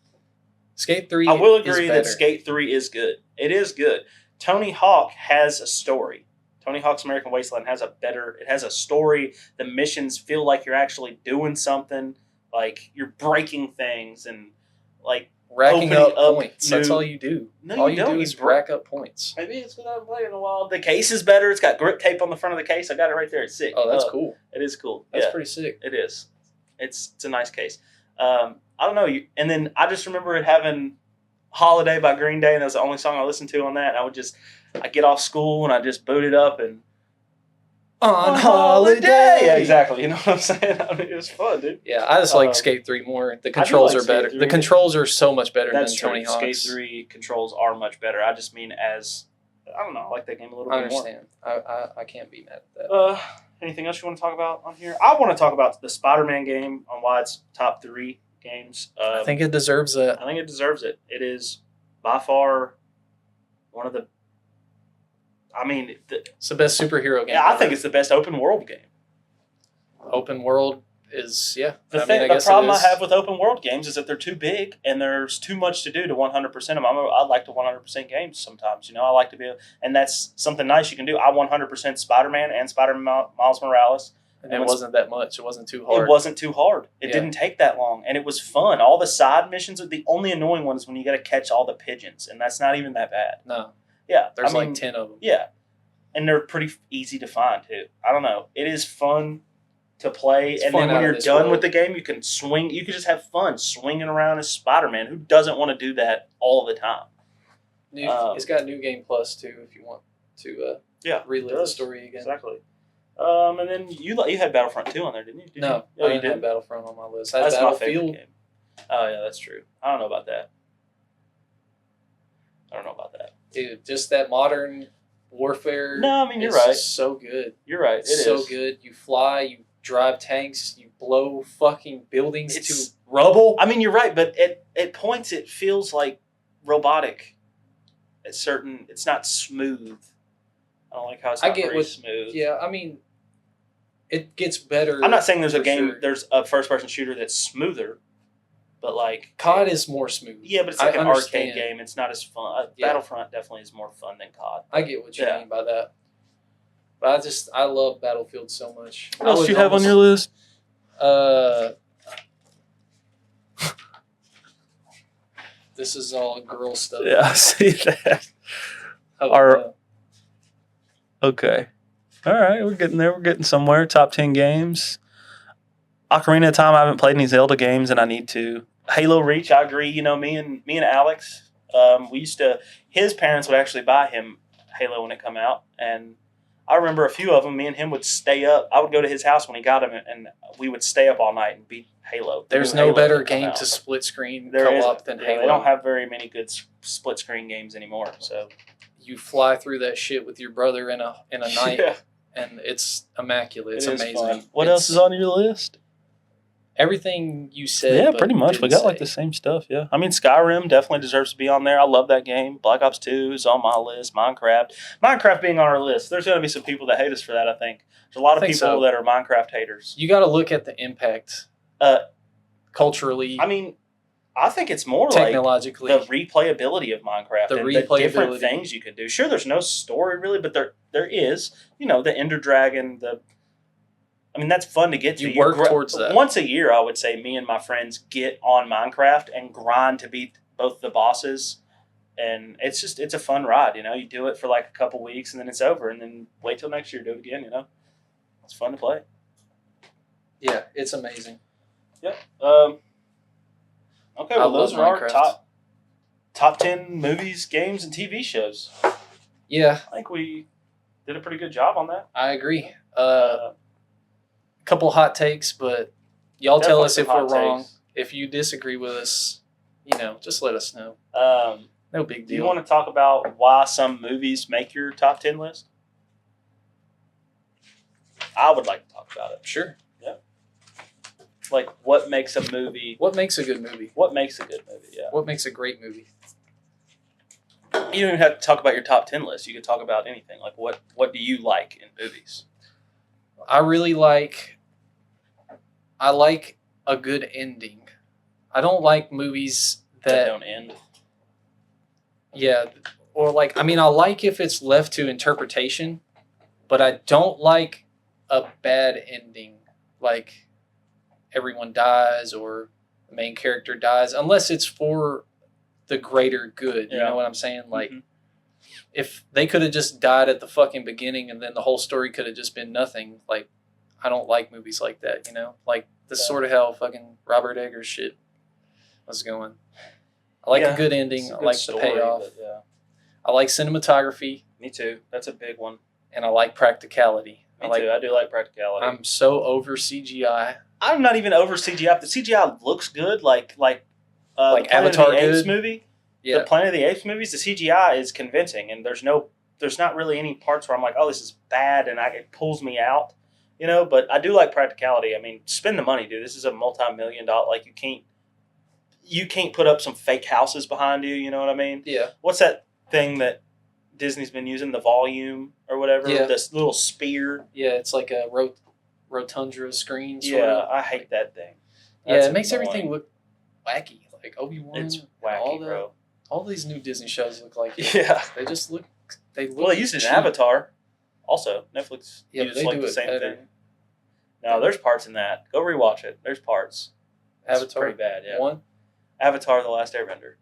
Skate 3 I will agree is that better. Skate 3 is good. It is good. Tony Hawk has a story. Tony Hawk's American Wasteland has a story. The missions feel like you're actually doing something. Like you're breaking things and racking up opening up points. That's all you do. No, all you you don't. do is rack up points. Maybe it's because I haven't played in a while. The case is better. It's got grip tape on the front of the case. I got it right there. It's sick. Oh, that's cool. It is cool. That's pretty sick. It is. It's a nice case. I don't know. And then I just remember it having Holiday by Green Day, and that was the only song I listened to on that. And I get off school and I just boot it up and on holiday. Yeah, exactly. You know what I'm saying? I mean, it was fun, dude. Yeah, I just like Skate 3 more. The controls are better. The controls are so much better than Tony Hawk's. Skate 3 controls are much better. I just mean I don't know, I like that game a little bit more. I understand. I can't be mad at that. Anything else you want to talk about on here? I want to talk about the Spider-Man game on why it's top 3 games. I think it deserves that. I think it deserves it. It is by far one of the. It's the best superhero game. Yeah, I think it's the best open world game. Open world is The problem I have with open world games is that they're too big and there's too much to do to 100% them. I like to 100% games sometimes. I like to be, and that's something nice you can do. I 100% Spider-Man and Spider-Man Miles Morales. And it wasn't that much. It wasn't too hard. It wasn't too hard. It didn't take that long, and it was fun. All the side missions, the only annoying one is when you got to catch all the pigeons, and that's not even that bad. No. Yeah. There's 10 of them. Yeah. And they're pretty easy to find, too. I don't know. It is fun to play, and then when you're done with the game, you can swing. You can just have fun swinging around as Spider-Man. Who doesn't want to do that all the time? It's got New Game Plus, too, if you want to relive the story again. Exactly. And then you had Battlefront 2 on there, didn't you? No, I didn't have Battlefront on my list. I had That's Battlefield. my favorite game. Oh, yeah, that's true. I don't know about that. Dude, just that modern warfare. No, you're right. So good. You're right. It is so good. You fly, you drive tanks, you blow fucking buildings to rubble. You're right, but at points it feels like robotic. It's not smooth. I don't like how it's not very smooth. Yeah, it gets better. I'm not saying there's a first-person shooter that's smoother, but COD is more smooth. Yeah, but it's like an arcade game. It's not as fun. Battlefront definitely is more fun than COD. I get what you mean by that. But I love Battlefield so much. What else do you have on your list? This is all girl stuff. Yeah, I see that. Okay. All right, we're getting there. We're getting somewhere. Top 10 games. Ocarina of Time, I haven't played any Zelda games, and I need to. Halo Reach, I agree. Me and Alex, we used to. His parents would actually buy him Halo when it come out, and I remember a few of them. Me and him would stay up. I would go to his house when he got him, and we would stay up all night and beat Halo. There's no better game to split screen co-op than Halo. They don't have very many good split screen games anymore. So you fly through that shit with your brother in a night. Yeah. And it's immaculate. It's amazing. Fun. What else is on your list? Everything you said. Yeah, pretty much. We got the same stuff. Yeah. Skyrim definitely deserves to be on there. I love that game. Black Ops 2 is on my list. Minecraft being on our list. There's going to be some people that hate us for that, I think. There's a lot of people that are Minecraft haters. You got to look at the impact culturally. I think it's more like technologically. the replayability of Minecraft and the different things you can do. Sure, there's no story really, but there is. You know, the Ender Dragon. I mean, that's fun to get to. You work towards that. Once a year, I would say me and my friends get on Minecraft and grind to beat both the bosses. And it's a fun ride, you know. You do it for like a couple weeks and then it's over, and then wait till next year to do it again, you know. It's fun to play. Yeah, it's amazing. Yep. Okay, well, those are our top 10 movies, games, and TV shows. Yeah. I think we did a pretty good job on that. I agree. Couple hot takes, but y'all tell us if we're wrong. If you disagree with us, you know, just let us know. No big deal. Do you want to talk about why some movies make your top 10 list? I would like to talk about it. Sure. Yeah. Like, what makes a movie... What makes a good movie? What makes a good movie, yeah. What makes a great movie? You don't even have to talk about your top 10 list. You can talk about anything. Like, what do you like in movies? I really like... I like a good ending. I don't like movies that don't end. Yeah, or like, I mean, I like if it's left to interpretation, but I don't like a bad ending, like everyone dies or the main character dies, unless it's for the greater good. You know what I'm saying? Like, if they could have just died at the fucking beginning and then the whole story could have just been nothing, like, I don't like movies like that, you know? Like, the Sort of Hell fucking Robert Eggers shit was going. I like a good ending. I like the payoff. I like cinematography. Me too. That's a big one. And I like practicality. Me too. I do like practicality. I'm so over CGI. I'm not even over CGI. The CGI looks good, like Avatar the Apes good movie. Yeah. The Planet of the Apes movies. The CGI is convincing, and there's not really any parts where I'm like, oh, this is bad, and it pulls me out. You know, but I do like practicality. I mean, spend the money, dude. This is a multi-million-dollar. Like, you can't put up some fake houses behind you. You know what I mean? Yeah. What's that thing that Disney's been using, the volume or whatever? Yeah. This little spear. Yeah, it's like a rotundra screen. I hate that thing. It makes everything look wacky. Like Obi-Wan. It's wacky, bro. All these new Disney shows look like it. Yeah. They just look. Well, they used it in Avatar. Also, Netflix. Yeah, just they like do the it same better. thing. No, there's parts in that. Go rewatch it. There's parts. Avatar. It's pretty bad. Yeah. One. Avatar: The Last Airbender.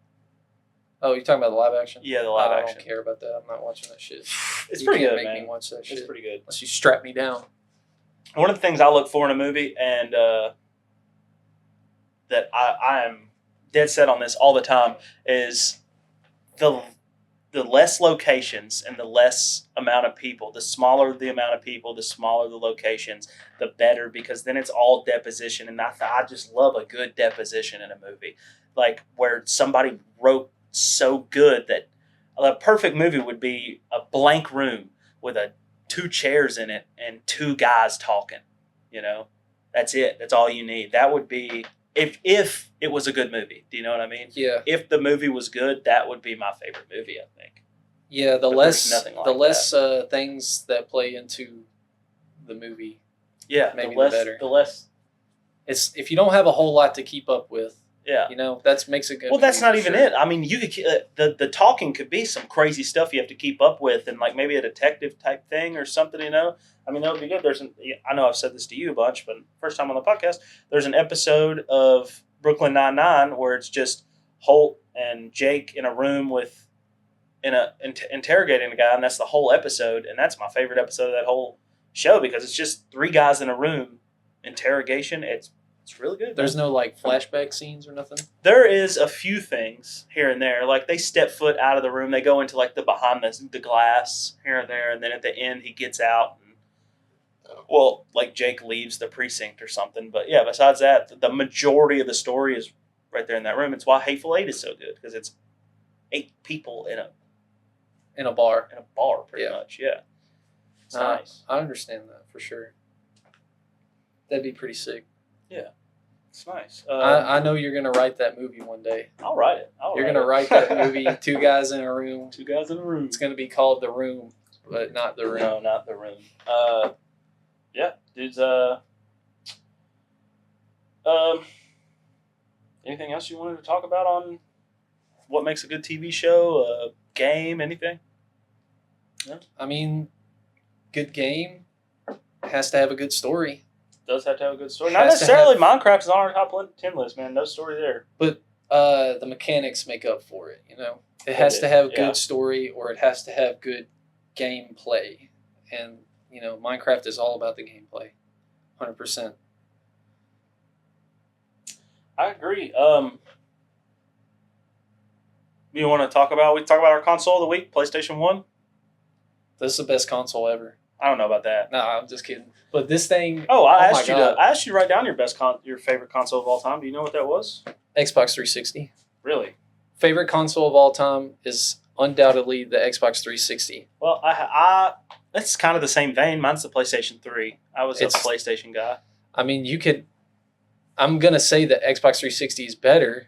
Oh, you're talking about the live action? Yeah, the live action. I don't care about that. I'm not watching that shit. It's You pretty can't good, make man. me watch that shit. It's pretty good. Unless you strap me down. One of the things I look for in a movie, and that I am dead set on this all the time, is the less locations and the less amount of people. The smaller the amount of people, the smaller the locations, the better, because then it's all deposition. And I just love a good deposition in a movie, like where somebody wrote so good that a perfect movie would be a blank room with two chairs in it and two guys talking. You know, that's it. That's all you need. That would be if it was a good movie. Do you know what I mean? Yeah. If the movie was good, that would be my favorite movie, I think. Yeah, the less things that play into the movie. Yeah, maybe the better. The less. It's if you don't have a whole lot to keep up with. Yeah, you know that makes it good. Well, that's not even it. I mean, you could the talking could be some crazy stuff you have to keep up with, and like maybe a detective type thing or something. You know, I mean that would be good. I know I've said this to you a bunch, but first time on the podcast, there's an episode of Brooklyn Nine-Nine where it's just Holt and Jake in a room interrogating a guy, and that's the whole episode, and that's my favorite episode of that whole show because it's just three guys in a room interrogation. It's really good. There's no like flashback scenes or nothing. There is a few things here and there, like they step foot out of the room, they go into like the behind the glass here and there, and then at the end he gets out and like Jake leaves the precinct or something. But yeah, besides that, the majority of the story is right there in that room. It's why Hateful Eight is so good because it's 8 people in a bar pretty much. Yeah, it's nice. I understand that for sure. That'd be pretty sick. Yeah, it's nice. I know you're gonna write that movie one day. I'll write it. You're gonna write that movie. 2 guys in a room. 2 guys in a room. It's gonna be called The Room, but not The Room. No, not The Room. Yeah, dude's Anything else you wanted to talk about on what makes a good TV show, a game, anything? No? I mean, good game has to have a good story. Does have to have a good story. Not Has to necessarily have- Minecraft is on our top 10 list, man. No story there. But the mechanics make up for it. It has to have a good story, or it has to have good gameplay. And Minecraft is all about the gameplay, 100%. I agree. You want to talk about? We talk about our console of the week, PlayStation 1. This is the best console ever. I don't know about that. No, I'm just kidding. But this thing. I my asked you God. I asked you to write down your favorite console of all time. Do you know what that was? Xbox 360. Really? Favorite console of all time is undoubtedly the Xbox 360. Well, I it's kind of the same vein. Mine's the PlayStation 3. I was a PlayStation guy. I mean, I'm going to say that Xbox 360 is better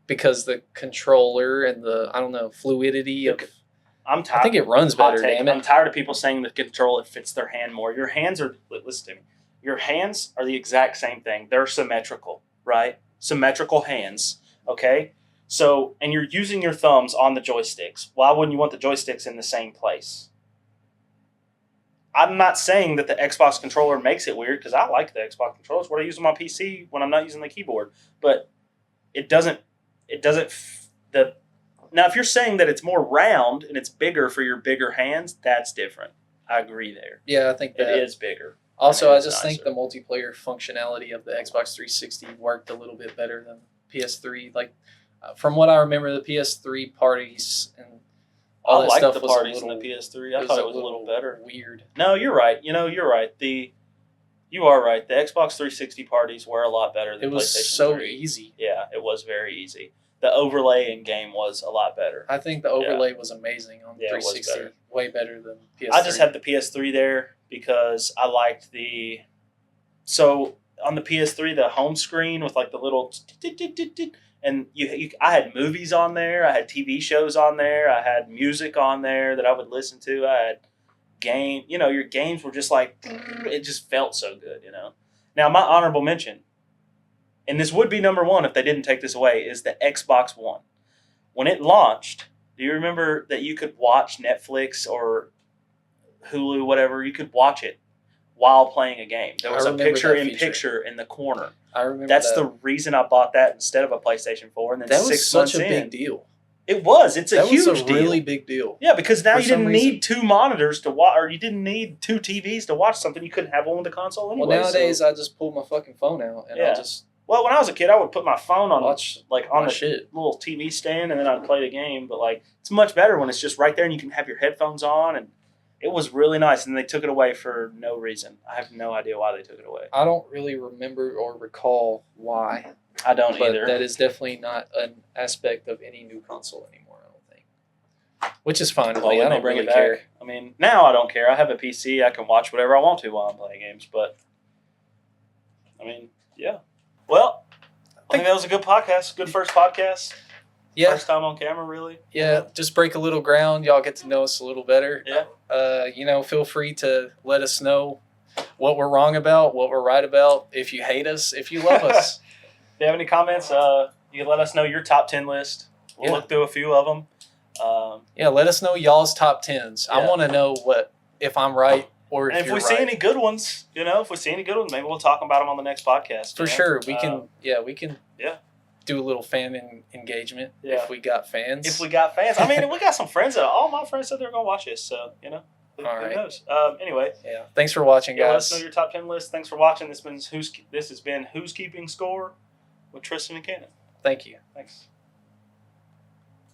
because the controller and the, I don't know, fluidity of. I'm tired. I think it runs better, damn it. I'm tired of people saying the control, it fits their hand more. Your hands are, listen to me, your hands are the exact same thing. They're symmetrical, right? Symmetrical hands, okay? So, and you're using your thumbs on the joysticks. Why wouldn't you want the joysticks in the same place? I'm not saying that the Xbox controller makes it weird, because I like the Xbox controller. It's what I use on my PC when I'm not using the keyboard. But it doesn't, now, if you're saying that it's more round and it's bigger for your bigger hands, that's different. I agree there. Yeah, I think that It is bigger. Also, I it's just think nicer. the multiplayer functionality of the Xbox 360 worked a little bit better than PS3. Like, from what I remember, the PS3 parties and all that liked stuff the was parties a little, in the PS3. I thought it was a little better. Weird. No, you're right. You're right. You are right. The Xbox 360 parties were a lot better than It was PlayStation so 3. easy. Yeah, it was very easy. The overlay in game was a lot better. I think the overlay was amazing on Yeah, it was 360. better. Way better than PS3. I just have the PS3 there because I liked so on the PS3, the home screen with like the little and I had movies on there, I had TV shows on there, I had music on there that I would listen to, I had your games were just like, it just felt so good, Now my honorable mention, and this would be number one if they didn't take this away, is the Xbox One. When it launched, do you remember that you could watch Netflix or Hulu, whatever, you could watch it while playing a game? There was a picture-in-picture in the corner. I remember That's the reason I bought that instead of a PlayStation 4. And then that was 6 months such a in, big deal. It was. It's a huge That was a deal. really big deal. Yeah, because now For you didn't some need reason. 2 monitors to watch, or you didn't need 2 TVs to watch something. You couldn't have one with the console anyway. Well, nowadays I just pull my fucking phone out and I just Well, when I was a kid, I would put my phone on watch on the shit. little TV stand, and then I'd play the game. But it's much better when it's just right there, and you can have your headphones on, and it was really nice. And they took it away for no reason. I have no idea why they took it away. I don't really remember or recall why. I don't But either. that is definitely not an aspect of any new console anymore, I don't think. Which is fine. Well, I when they don't bring really it back, care. I mean, now I don't care. I have a PC. I can watch whatever I want to while I'm playing games. But I mean, yeah. Well, I think that was a good podcast. Good first podcast. Yeah, First time on camera, really. yeah. Just break a little ground. Y'all get to know us a little better. Yeah. Feel free to let us know what we're wrong about, what we're right about. If you hate us, if you love us. If you have any comments, you can let us know your top 10 list. We'll look through a few of them. Let us know y'all's top 10s. I want to know if I'm right or if and if you're we right. see any good ones, maybe we'll talk about them on the next podcast. For sure. We can Yeah. do a little fan engagement Yeah. if we got fans. If we got fans. I mean, we got some friends. All my friends said they're going to watch this, so, who All right. knows? Anyway. Yeah. Thanks for watching, Let guys. us know your top 10 list. Thanks for watching. This has been Who's Keeping Score with Tristan and Cannon. Thank you. Thanks.